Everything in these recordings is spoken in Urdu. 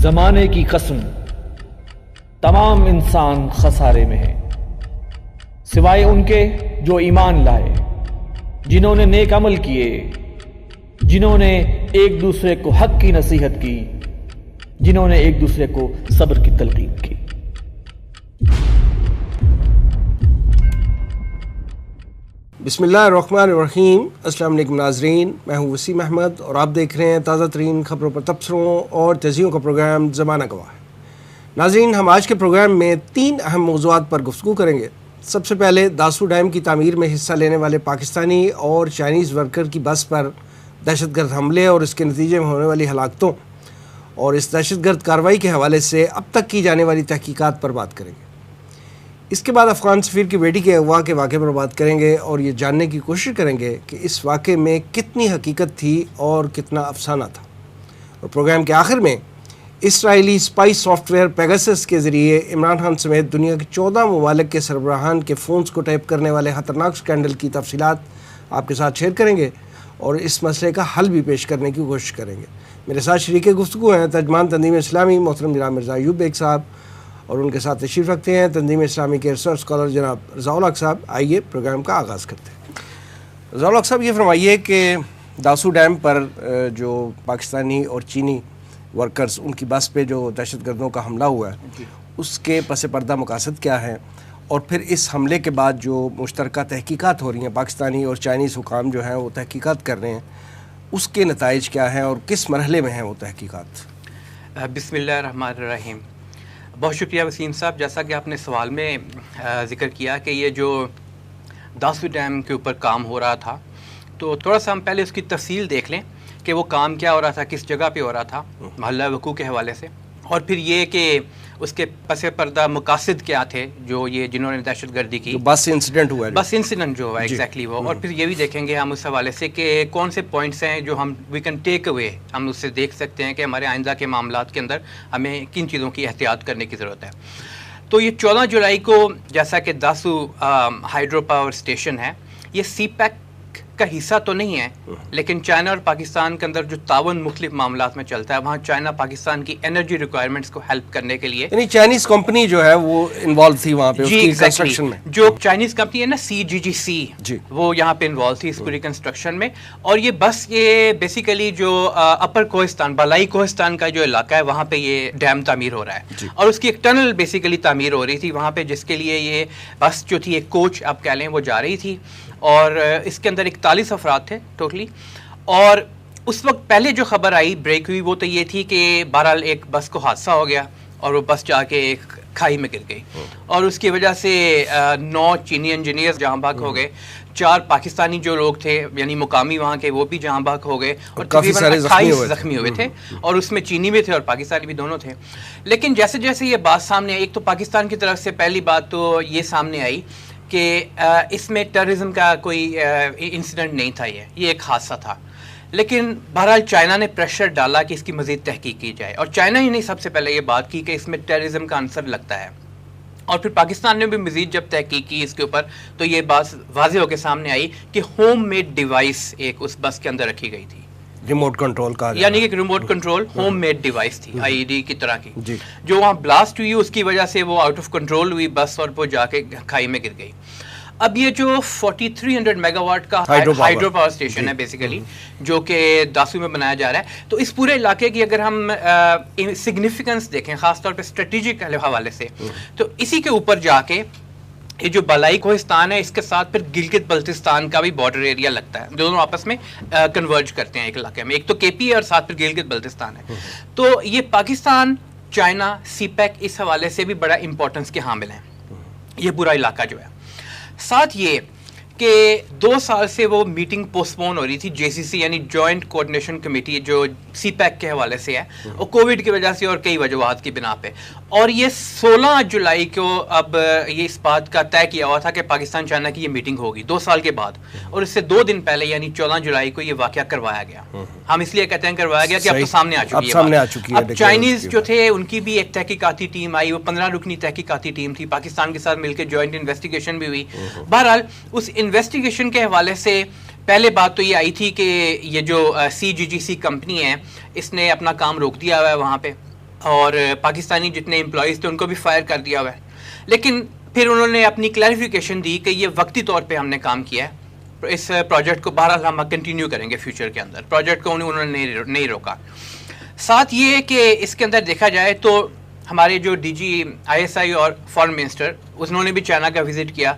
زمانے کی قسم تمام انسان خسارے میں ہیں سوائے ان کے جو ایمان لائے، جنہوں نے نیک عمل کیے، جنہوں نے ایک دوسرے کو حق کی نصیحت کی، جنہوں نے ایک دوسرے کو صبر کی تلقین کی۔ بسم اللہ الرحمن الرحیم۔ السلام علیکم ناظرین، میں ہوں وسیم احمد اور آپ دیکھ رہے ہیں تازہ ترین خبروں پر تبصروں اور تجزیوں کا پروگرام زمانہ گواہ۔ ناظرین، ہم آج کے پروگرام میں 3 اہم موضوعات پر گفتگو کریں گے۔ سب سے پہلے داسو ڈیم کی تعمیر میں حصہ لینے والے پاکستانی اور چائنیز ورکر کی بس پر دہشت گرد حملے اور اس کے نتیجے میں ہونے والی ہلاکتوں اور اس دہشت گرد کارروائی کے حوالے سے اب تک کی جانے والی تحقیقات پر بات کریں گے۔ اس کے بعد افغان سفیر کی بیٹی کے اغوا کے واقعے پر بات کریں گے اور یہ جاننے کی کوشش کریں گے کہ اس واقعے میں کتنی حقیقت تھی اور کتنا افسانہ تھا۔ اور پروگرام کے آخر میں اسرائیلی اسپائی سافٹ ویئر پیگاسس کے ذریعے عمران خان سمیت دنیا کے 14 ممالک کے سربراہان کے فونز کو ٹیپ کرنے والے خطرناک سکینڈل کی تفصیلات آپ کے ساتھ شیئر کریں گے اور اس مسئلے کا حل بھی پیش کرنے کی کوشش کریں گے۔ میرے ساتھ شریک گفتگو ہیں ترجمان تنظیم اسلامی محترم جناب مرزا ایوب بیگ صاحب، اور ان کے ساتھ تشریف رکھتے ہیں تنظیم اسلامی کے ریسرچ اسکالر جناب رضا الحق صاحب۔ آئیے پروگرام کا آغاز کرتے ہیں۔ رضا الحق صاحب، یہ فرمائیے کہ داسو ڈیم پر جو پاکستانی اور چینی ورکرز ان کی بس پہ جو دہشت گردوں کا حملہ ہوا ہے اس کے پس پردہ مقاصد کیا ہیں، اور پھر اس حملے کے بعد جو مشترکہ تحقیقات ہو رہی ہیں، پاکستانی اور چائنیز حکام جو ہیں وہ تحقیقات کر رہے ہیں، اس کے نتائج کیا ہیں اور کس مرحلے میں ہیں وہ تحقیقات؟ بسم اللہ الرحمن الرحیم۔ بہت شکریہ وسیم صاحب۔ جیسا کہ آپ نے سوال میں ذکر کیا کہ یہ جو داسو ڈیم کے اوپر کام ہو رہا تھا، تو تھوڑا سا ہم پہلے اس کی تفصیل دیکھ لیں کہ وہ کام کیا ہو رہا تھا، کس جگہ پہ ہو رہا تھا محلہ وقوع کے حوالے سے، اور پھر یہ کہ اس کے پس پردہ مقاصد کیا تھے جو یہ جنہوں نے دہشت گردی کی، بس انسیڈنٹ ہوا ہے، بس انسیڈنٹ جو ہوا ہے ایگزیکٹلی وہ، اور پھر یہ بھی دیکھیں گے ہم اس حوالے سے کہ کون سے پوائنٹس ہیں جو ہم وی کین ٹیک اوے، ہم اس سے دیکھ سکتے ہیں کہ ہمارے آئندہ کے معاملات کے اندر ہمیں کن چیزوں کی احتیاط کرنے کی ضرورت ہے۔ تو یہ 14 جولائی کو جیسا کہ داسو ہائیڈرو پاور اسٹیشن ہے، یہ سی پیک کا حصہ تو نہیں ہے، لیکن چائنا اور پاکستان کے اندر جو تعاون مختلف معاملات میں چلتا ہے، وہاں چائنا پاکستان کی انرجی ریکوائرمنٹس کو ہیلپ کرنے کے لیے، یعنی چائنیز کمپنی جو ہے وہ انوالو تھی وہاں پہ اس کی کنسٹرکشن میں، جو چائنیز کمپنی ہے نا CGGC، وہ یہاں پہ انوالو تھی اس پوری کنسٹرکشن میں۔ اور یہ بس یہ بیسیکلی جو اپر کوہستان، بالائی کوہستان کا جو علاقہ ہے وہاں پہ یہ ڈیم تعمیر ہو رہا ہے، اور اس کی ایک ٹنل بیسیکلی تعمیر ہو رہی تھی وہاں پہ، جس کے لیے یہ بس جو تھی ایک کوچ آپ کہہ لیں وہ جا رہی تھی، اور اس کے اندر 41 افراد تھے ٹوٹلی۔ اور اس وقت پہلے جو خبر آئی بریک ہوئی وہ تو یہ تھی کہ بہرحال ایک بس کو حادثہ ہو گیا اور وہ بس جا کے ایک کھائی میں گر گئی، اور اس کی وجہ سے 9 چینی انجینئرز جہاں بحق ہو گئے، 4 پاکستانی جو لوگ تھے یعنی مقامی وہاں کے وہ بھی جہاں بحق ہو گئے، اور تقریباً 28 زخمی ہوئے تھے، اور اس میں چینی بھی تھے اور پاکستانی بھی دونوں تھے۔ لیکن جیسے جیسے یہ بات سامنے آئی، ایک تو پاکستان کی طرف سے پہلی بات تو یہ سامنے آئی کہ اس میں ٹیررزم کا کوئی انسیڈنٹ نہیں تھا، یہ ایک حادثہ تھا، لیکن بہرحال چائنا نے پریشر ڈالا کہ اس کی مزید تحقیق کی جائے، اور چائنا ہی نے سب سے پہلے یہ بات کی کہ اس میں ٹیررزم کا عنصر لگتا ہے، اور پھر پاکستان نے بھی مزید جب تحقیق کی اس کے اوپر تو یہ بات واضح ہو کے سامنے آئی کہ ہوم میڈ ڈیوائس ایک اس بس کے اندر رکھی گئی تھی، ریموٹ کنٹرول کا، یعنی کہ remote control home made device تھی، IED کی طرح کی، جو وہاں بلاسٹ ہوئی اس کی وجہ سے وہ آؤٹ آف کنٹرول ہوئی بس، اور وہ جا کے کھائی میں گر گئی۔ اب یہ جو 4300 میگا واٹ کا ہائیڈرو پاور اسٹیشن ہے بیسیکلی جو کہ داسو میں بنایا جا رہا ہے، تو اس پورے علاقے کی اگر ہم سگنیفیکنس دیکھیں خاص طور پہ اسٹریٹجک حوالے سے، تو اسی کے اوپر جا کے یہ جو بالائی کوہستان ہے اس کے ساتھ پھر گلگت بلتستان کا بھی بارڈر ایریا لگتا ہے، دونوں آپس میں کنورج کرتے ہیں ایک علاقے میں، ایک تو KP ہے اور ساتھ پھر گلگت بلتستان ہے۔ تو یہ پاکستان، چائنا، سی پیک اس حوالے سے بھی بڑا امپورٹنس کے حامل ہیں یہ پورا علاقہ جو ہے۔ ساتھ یہ کہ 2 سال سے وہ میٹنگ پوسٹ پون ہو رہی تھی، JCC یعنی جوائنٹ کوآرڈینیشن کمیٹی جو سی پیک کے حوالے سے ہے، اور کووڈ کی وجہ سے اور کئی وجوہات کی بنا پہ، اور یہ 16 جولائی کو اب یہ اس بات کا طے کیا ہوا تھا کہ پاکستان چائنا کی یہ میٹنگ ہوگی 2 سال کے بعد، اور اس سے 2 دن پہلے یعنی 14 جولائی کو یہ واقعہ کروایا گیا۔ ہم اس لیے کہتے ہیں کروایا گیا کہ اب تو سامنے آ چکی ہے، اب چائنیز جو تھے ان کی بھی ایک تحقیقاتی ٹیم آئی، وہ 15 رکنی تحقیقاتی ٹیم تھی، پاکستان کے ساتھ مل کے جوائنٹ انویسٹیگیشن بھی ہوئی۔ بہرحال اس انویسٹیگیشن کے حوالے سے پہلے بات تو یہ آئی تھی کہ یہ جو CGGC کمپنی ہے اس نے اپنا کام روک دیا ہوا ہے وہاں پہ، اور پاکستانی جتنے امپلائیز تھے ان کو بھی فائر کر دیا ہوا ہے. لیکن پھر انہوں نے اپنی کلیریفیکیشن دی کہ یہ وقتی طور پہ ہم نے کام کیا ہے, اس پروجیکٹ کو بہرحال ہم کنٹینیو کریں گے فیوچر کے اندر. پروجیکٹ کو انہوں نے نہیں روکا. ساتھ یہ کہ اس کے اندر دیکھا جائے تو ہمارے جو D G I S I اور فارن منسٹر انہوں نے بھی چائنا کا وزٹ کیا.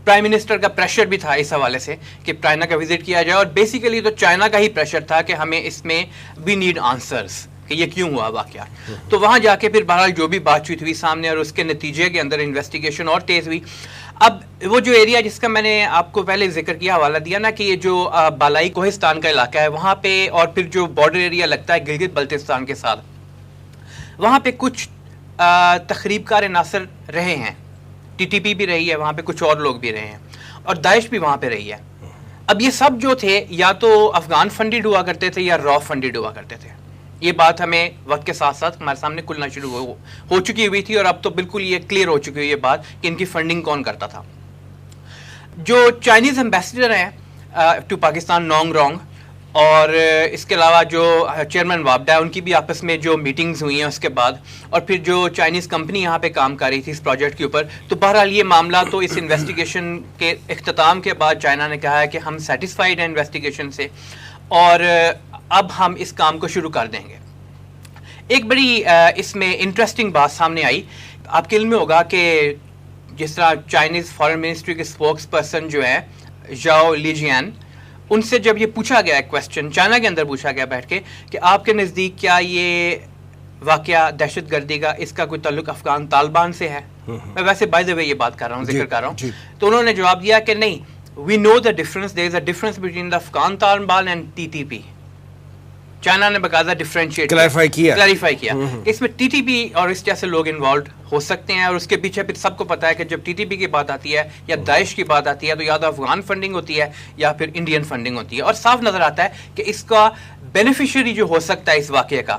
پرائم منسٹر کا پریشر بھی تھا اس حوالے سے کہ چائنا کا وزٹ کیا جائے, اور بیسیکلی تو چائنا کا ہی پریشر تھا کہ ہمیں اس میں وی نیڈ آنسرس کہ یہ کیوں ہوا واقعہ. تو وہاں جا کے پھر بہرحال جو بھی بات چیت ہوئی سامنے, اور اس کے نتیجے کے اندر انویسٹیگیشن اور تیز ہوئی. اب وہ جو ایریا جس کا میں نے آپ کو پہلے ذکر کیا, حوالہ دیا نا, کہ یہ جو بالائی کوہستان کا علاقہ ہے وہاں پہ, اور پھر جو بارڈر ایریا لگتا ہے گلگت بلتستان کے ساتھ, وہاں پہ کچھ تخریب کار عناصر رہے ہیں. ٹی ٹی پی بھی رہی ہے وہاں پہ, کچھ اور لوگ بھی رہے ہیں, اور داعش بھی وہاں پہ رہی ہے. اب یہ سب جو تھے یا تو افغان فنڈڈ ہوا کرتے تھے یا را فنڈڈ ہوا کرتے تھے. یہ بات ہمیں وقت کے ساتھ ساتھ ہمارے سامنے کھلنا شروع ہو چکی ہوئی تھی, اور اب تو بالکل یہ کلیئر ہو چکی ہوئی یہ بات کہ ان کی فنڈنگ کون کرتا تھا. جو چائنیز ایمبیسڈر ہیں ٹو پاکستان, نونگ رونگ, اور اس کے علاوہ جو چیئرمین وابڈا ہے, ان کی بھی آپس میں جو میٹنگز ہوئی ہیں اس کے بعد, اور پھر جو چائنیز کمپنی یہاں پہ کام کر رہی تھی اس پروجیکٹ کے اوپر. تو بہرحال یہ معاملہ تو اس انویسٹیگیشن کے اختتام کے بعد چائنا نے کہا ہے کہ ہم سیٹسفائیڈ ہیں انویسٹیگیشن سے, اور اب ہم اس کام کو شروع کر دیں گے. ایک بڑی اس میں انٹرسٹنگ بات سامنے آئی. آپ کے علم میں ہوگا کہ جس طرح چائنیز فارن منسٹری کے اسپوکس پرسن جو ہیں ژاؤ لیجیان, ان سے جب یہ پوچھا گیا کویسچن چائنا کے اندر پوچھا گیا بیٹھ کے کہ آپ کے نزدیک کیا یہ واقعہ دہشت گردی کا اس کا کوئی تعلق افغان طالبان سے ہے, میں ویسے بائی دا وے یہ بات کر رہا ہوں, ذکر کر رہا ہوں, تو انہوں نے جواب دیا کہ نہیں, we know the difference, there is a difference between the Afghan Taliban and T T P. China نے باقاعدہ ڈفرینشیٹ کلیریفائی کیا کہ اس میں ٹی ٹی پی اور اس جیسے لوگ انوالوڈ ہو سکتے ہیں, اور اس کے پیچھے پھر سب کو پتا ہے کہ جب ٹی ٹی پی کی بات آتی ہے یا داعش کی بات آتی ہے تو یا تو افغان فنڈنگ ہوتی ہے یا پھر انڈین فنڈنگ ہوتی ہے. اور صاف نظر آتا ہے کہ اس کا بینیفیشری جو ہو سکتا ہے اس واقعے کا,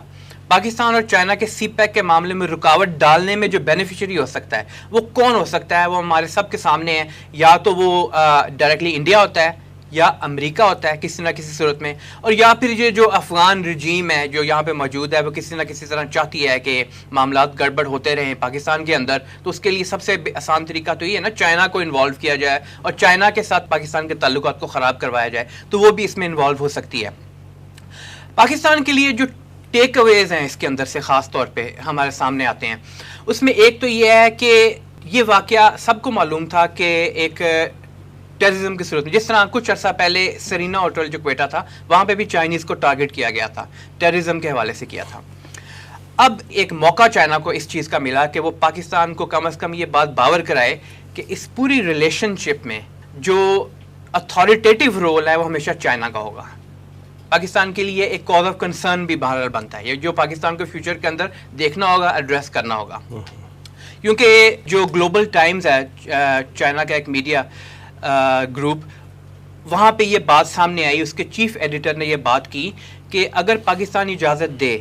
پاکستان اور چائنا کے سی پیک کے معاملے میں رکاوٹ ڈالنے میں جو بینیفیشری ہو سکتا ہے وہ کون ہو سکتا ہے, وہ ہمارے سب کے سامنے ہے. یا تو وہ ڈائریکٹلی انڈیا ہوتا ہے, یا امریکہ ہوتا ہے کسی نہ کسی صورت میں, اور یا پھر یہ جو افغان رجیم ہے جو یہاں پہ موجود ہے وہ کسی نہ کسی طرح چاہتی ہے کہ معاملات گڑبڑ ہوتے رہیں پاکستان کے اندر. تو اس کے لیے سب سے آسان طریقہ تو یہ ہے نا, چائنا کو انوالو کیا جائے اور چائنا کے ساتھ پاکستان کے تعلقات کو خراب کروایا جائے, تو وہ بھی اس میں انوالو ہو سکتی ہے. پاکستان کے لیے جو ٹیک اویز ہیں اس کے اندر سے خاص طور پہ ہمارے سامنے آتے ہیں, اس میں ایک تو یہ ہے کہ یہ واقعہ سب کو معلوم تھا کہ ایک ٹیررزم کی صورت میں, جس طرح کچھ عرصہ پہلے سرینا ہوٹل جو کوئٹہ تھا وہاں پہ بھی چائنیز کو ٹارگٹ کیا گیا تھا, ٹیررزم کے حوالے سے کیا تھا. اب ایک موقع چائنا کو اس چیز کا ملا کہ وہ پاکستان کو کم از کم یہ بات باور کرائے کہ اس پوری ریلیشن شپ میں جو اتھارٹیٹیو رول ہے وہ ہمیشہ چائنا کا ہوگا. پاکستان کے لیے ایک کاز آف کنسرن بھی بہرحال بنتا ہے, یہ جو پاکستان کو فیوچر کے اندر دیکھنا ہوگا, ایڈریس کرنا ہوگا. کیونکہ جو گلوبل ٹائمز ہے چائنا کا ایک میڈیا گروپ, وہاں پہ یہ بات سامنے آئی, اس کے چیف ایڈیٹر نے یہ بات کی کہ اگر پاکستان اجازت دے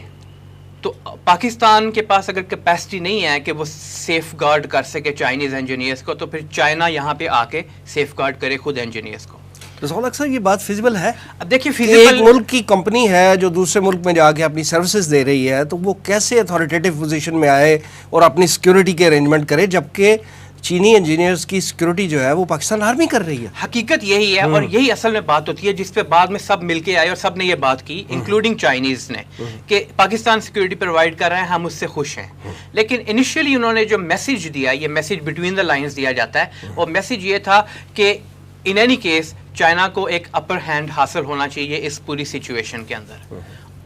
تو پاکستان کے پاس اگر کیپیسٹی نہیں ہے کہ وہ سیف گارڈ کر سکے چائنیز انجینئرس کو, تو پھر چائنا یہاں پہ آ کے سیف گارڈ کرے خود انجینئرس کو. اکثر یہ بات فیزیبل ہے؟ اب دیکھیے فیزیبل, ایک ملک کی کمپنی ہے جو دوسرے ملک میں جا کے اپنی سروسز دے رہی ہے, تو وہ کیسے اتھارٹیٹیو پوزیشن میں آئے اور اپنی سیکیورٹی کے ارینجمنٹ کرے, جبکہ چینی انجینئرز کی سیکیورٹی جو ہے وہ پاکستان آرمی کر رہی ہے. حقیقت یہی ہے, اور یہی اصل میں بات ہوتی ہے جس پہ بعد میں سب مل کے آئے اور سب نے یہ بات کی, انکلوڈنگ چائنیز نے, کہ پاکستان سیکیورٹی پرووائڈ کر رہے ہیں, ہم اس سے خوش ہیں. لیکن انیشیلی انہوں نے جو میسیج دیا, یہ میسیج بٹوین دا لائنز دیا جاتا ہے, اور میسیج یہ تھا کہ ان اینی کیس چائنا کو ایک اپر ہینڈ حاصل ہونا چاہیے اس پوری سچویشن کے اندر.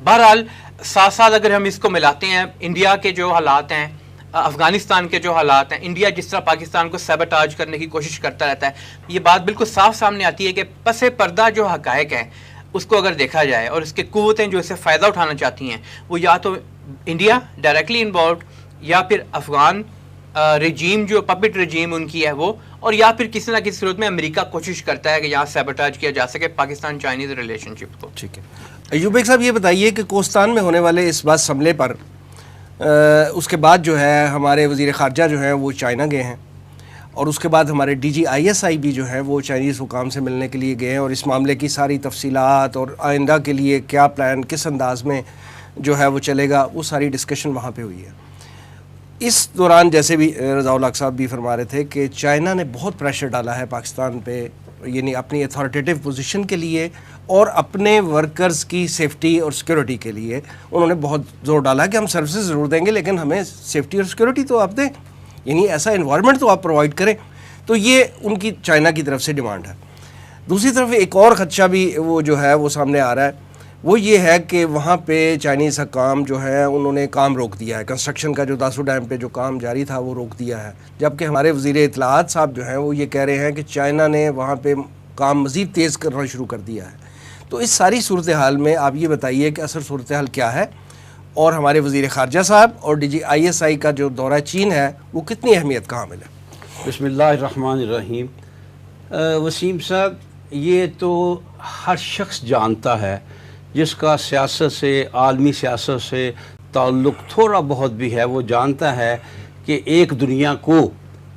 بہرحال ساتھ ساتھ اگر ہم اس کو ملاتے ہیں انڈیا کے جو حالات ہیں, افغانستان کے جو حالات ہیں, انڈیا جس طرح پاکستان کو سیبوٹاج کرنے کی کوشش کرتا رہتا ہے, یہ بات بالکل صاف سامنے آتی ہے کہ پس پردہ جو حقائق ہیں اس کو اگر دیکھا جائے اور اس کے قوتیں جو اسے فائدہ اٹھانا چاہتی ہیں, وہ یا تو انڈیا ڈائریکٹلی انوالوڈ, یا پھر افغان رجیم جو پپٹ رجیم ان کی ہے وہ, اور یا پھر کسی نہ کسی صورت میں امریکہ کوشش کرتا ہے کہ یہاں سیبوٹاج کیا جا سکے پاکستان چائنیز ریلیشن شپ کو. ٹھیک ہے ایوب بیگ صاحب, یہ بتائیے کہ کوستان میں ہونے والے اس بس حملے پر اس کے بعد جو ہے ہمارے وزیر خارجہ جو ہیں وہ چائنا گئے ہیں, اور اس کے بعد ہمارے D G I S I بھی جو ہیں وہ چائنیز حکام سے ملنے کے لیے گئے ہیں, اور اس معاملے کی ساری تفصیلات اور آئندہ کے لیے کیا پلان کس انداز میں جو ہے وہ چلے گا، وہ ساری ڈسکشن وہاں پہ ہوئی ہے. اس دوران جیسے بھی رضا الحق صاحب بھی فرما رہے تھے کہ چائنا نے بہت پریشر ڈالا ہے پاکستان پہ، یعنی اپنی اتھارٹیٹیو پوزیشن کے لیے اور اپنے ورکرز کی سیفٹی اور سیکورٹی کے لیے انہوں نے بہت زور ڈالا کہ ہم سروسز ضرور دیں گے لیکن ہمیں سیفٹی اور سیکورٹی تو آپ دیں، یعنی ایسا انوائرمنٹ تو آپ پرووائڈ کریں. تو یہ ان کی چائنا کی طرف سے ڈیمانڈ ہے. دوسری طرف ایک اور خدشہ بھی وہ جو ہے وہ سامنے آ رہا ہے، وہ یہ ہے کہ وہاں پہ چائنیز حکام جو ہے انہوں نے کام روک دیا ہے، کنسٹرکشن کا جو داسو ڈیم پہ جو کام جاری تھا وہ روک دیا ہے، جبکہ ہمارے وزیر اطلاعات صاحب جو ہیں وہ یہ کہہ رہے ہیں کہ چائنا نے وہاں پہ کام مزید تیز کرنا شروع کر دیا ہے. تو اس ساری صورتحال میں آپ یہ بتائیے کہ اصل صورتحال کیا ہے، اور ہمارے وزیر خارجہ صاحب اور ڈی جی ISI کا جو دورہ چین ہے وہ کتنی اہمیت کا حامل ہے؟ بسم اللہ الرحمن الرحیم. وسیم صاحب، یہ تو ہر شخص جانتا ہے جس کا سیاست سے، عالمی سیاست سے تعلق تھوڑا بہت بھی ہے، وہ جانتا ہے کہ ایک دنیا کو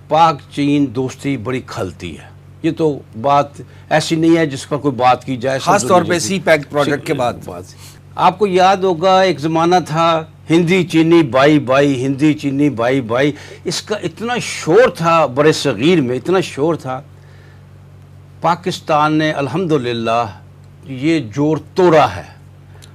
پاک چین دوستی بڑی کھلتی ہے. یہ تو بات ایسی نہیں ہے جس پر کوئی بات کی جائے، خاص طور پہ سی پیک پروجیکٹ کے بعد. آپ کو یاد ہوگا ایک زمانہ تھا ہندی چینی بائی بائی، ہندی چینی بائی بائی، اس کا اتنا شور تھا برِ صغیر میں، اتنا شور تھا. پاکستان نے الحمدللہ یہ جوڑ توڑا ہے،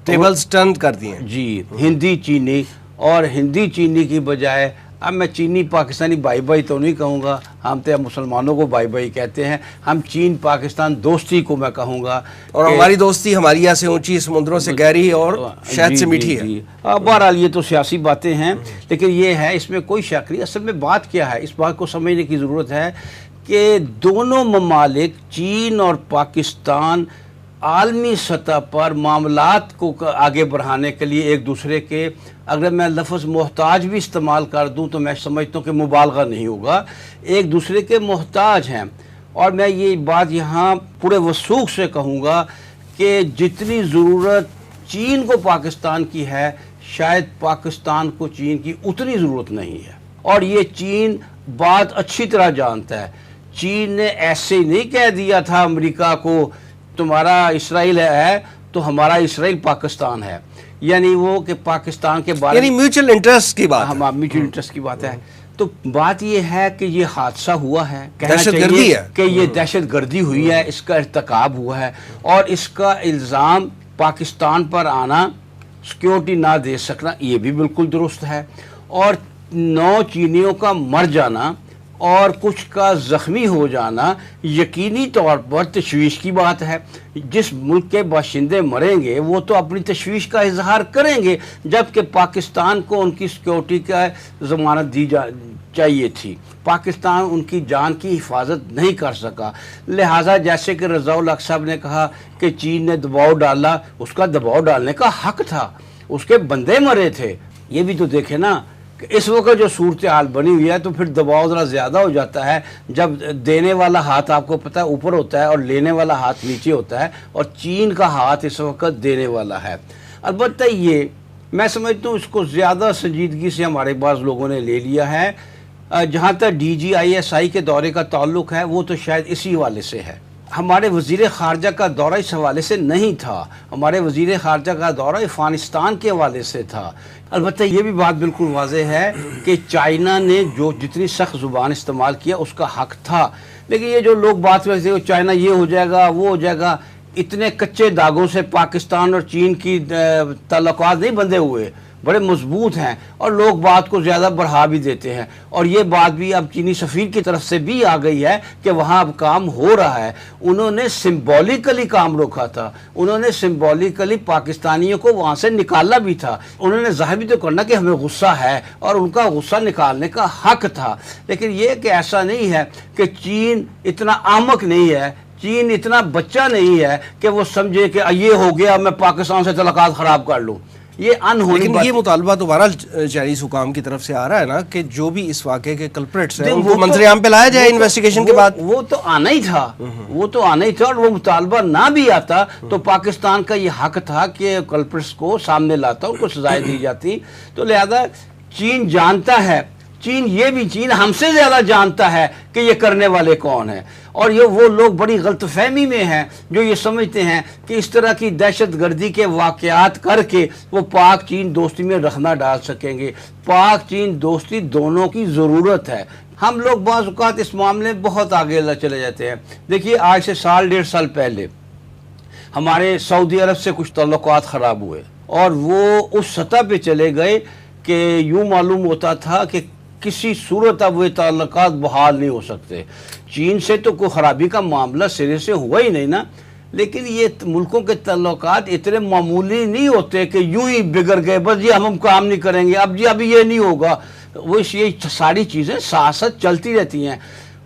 ٹیبلز ٹرن کر دیے جی. ہندی چینی، اور ہندی چینی کی بجائے اب میں چینی پاکستانی بائی بائی تو نہیں کہوں گا، ہم تو مسلمانوں کو بائی بائی کہتے ہیں، ہم چین پاکستان دوستی کو میں کہوں گا. اور ہماری دوستی ہماری یہاں سے اونچی، سمندروں سے گہری اور شہد سے میٹھی ہے. بہرحال یہ تو سیاسی باتیں ہیں، لیکن یہ ہے، اس میں کوئی شک نہیں. اصل میں بات کیا ہے، اس بات کو سمجھنے کی ضرورت ہے کہ دونوں ممالک چین اور پاکستان عالمی سطح پر معاملات کو آگے بڑھانے کے لیے ایک دوسرے کے، اگر میں لفظ محتاج بھی استعمال کر دوں تو میں سمجھتا ہوں کہ مبالغہ نہیں ہوگا، ایک دوسرے کے محتاج ہیں. اور میں یہ بات یہاں پورے وثوق سے کہوں گا کہ جتنی ضرورت چین کو پاکستان کی ہے، شاید پاکستان کو چین کی اتنی ضرورت نہیں ہے. اور یہ چین بات اچھی طرح جانتا ہے. چین نے ایسے نہیں کہہ دیا تھا امریکہ کو تمہارا اسرائیل ہے تو ہمارا اسرائیل پاکستان ہے، یعنی وہ کہ پاکستان کے بارے یعنی میوچل انٹرسٹ کی بات، ہم میوچل انٹرسٹ کی بات ہے. تو بات یہ ہے کہ یہ حادثہ ہوا ہے، دہشت گردی ہے، کہ یہ دہشت گردی ہوئی ہے، اس کا ارتکاب ہوا ہے، اور اس کا الزام پاکستان پر آنا، سیکیورٹی نہ دے سکنا، یہ بھی بالکل درست ہے. اور 9 چینیوں کا مر جانا اور کچھ کا زخمی ہو جانا یقینی طور پر تشویش کی بات ہے. جس ملک کے باشندے مریں گے وہ تو اپنی تشویش کا اظہار کریں گے، جبکہ پاکستان کو ان کی سیکیورٹی کا ضمانت دی چاہیے تھی. پاکستان ان کی جان کی حفاظت نہیں کر سکا، لہٰذا جیسے کہ رضا الحق صاحب نے کہا کہ چین نے دباؤ ڈالا، اس کا دباؤ ڈالنے کا حق تھا، اس کے بندے مرے تھے. یہ بھی تو دیکھیں نا کہ اس وقت جو صورتحال بنی ہوئی ہے تو پھر دباؤ ذرا زیادہ ہو جاتا ہے جب دینے والا ہاتھ آپ کو پتہ ہے اوپر ہوتا ہے اور لینے والا ہاتھ نیچے ہوتا ہے، اور چین کا ہاتھ اس وقت دینے والا ہے. البتہ یہ میں سمجھتا ہوں اس کو زیادہ سنجیدگی سے ہمارے بعض لوگوں نے لے لیا ہے. جہاں تک DGISI کے دورے کا تعلق ہے وہ تو شاید اسی حوالے سے ہے. ہمارے وزیر خارجہ کا دورہ اس حوالے سے نہیں تھا، ہمارے وزیر خارجہ کا دورہ افغانستان کے حوالے سے تھا. البتہ یہ بھی بات بالکل واضح ہے کہ چائنا نے جو جتنی سخت زبان استعمال کیا اس کا حق تھا. لیکن یہ جو لوگ بات کرتے ہیں چائنا یہ ہو جائے گا وہ ہو جائے گا، اتنے کچے داغوں سے پاکستان اور چین کی تعلقات نہیں بندھے ہوئے، بڑے مضبوط ہیں، اور لوگ بات کو زیادہ بڑھا بھی دیتے ہیں. اور یہ بات بھی اب چینی سفیر کی طرف سے بھی آ گئی ہے کہ وہاں اب کام ہو رہا ہے. انہوں نے سمبولیکلی کام روکا تھا، انہوں نے سمبولیکلی پاکستانیوں کو وہاں سے نکالا بھی تھا. انہوں نے ظاہر بھی تو کرنا کہ ہمیں غصہ ہے اور ان کا غصہ نکالنے کا حق تھا. لیکن یہ کہ ایسا نہیں ہے کہ چین اتنا احمق نہیں ہے، چین اتنا بچہ نہیں ہے کہ وہ سمجھے کہ یہ ہو گیا میں پاکستان سے تعلقات خراب کر لوں. یہ لیکن یہ مطالبہ دوبارہ چائنیز حکام کی طرف سے آ رہا ہے نا کہ جو بھی اس واقعے کے کلپریٹس ہیں ان کو منظر عام پہ لایا جائے انویسٹیگیشن کے بعد. وہ تو آنا ہی تھا، وہ تو آنا ہی تھا، اور وہ مطالبہ نہ بھی آتا تو پاکستان کا یہ حق تھا کہ کلپریٹس کو سامنے لاتا، ان کو سزائیں دی جاتی. تو لہذا چین جانتا ہے، چین ہم سے زیادہ جانتا ہے کہ یہ کرنے والے کون ہیں، اور یہ وہ لوگ بڑی غلط فہمی میں ہیں جو یہ سمجھتے ہیں کہ اس طرح کی دہشت گردی کے واقعات کر کے وہ پاک چین دوستی میں رخنہ ڈال سکیں گے۔ پاک چین دوستی دونوں کی ضرورت ہے۔ ہم لوگ بعض اوقات اس معاملے میں بہت آگے چلے جاتے ہیں۔ دیکھیے آج سے سال 1.5 سال پہلے ہمارے سعودی عرب سے کچھ تعلقات خراب ہوئے، اور وہ اس سطح پہ چلے گئے کہ یوں معلوم ہوتا تھا کہ کسی صورت اب وہ تعلقات بحال نہیں ہو سکتے۔ چین سے تو کوئی خرابی کا معاملہ سرے سے ہوا ہی نہیں نا، لیکن یہ ملکوں کے تعلقات اتنے معمولی نہیں ہوتے کہ یوں ہی بگڑ گئے، بس جی ہم کام نہیں کریں گے، اب جی ابھی یہ نہیں ہوگا۔ وہ یہ ساری چیزیں ساتھ ساتھ چلتی رہتی ہیں۔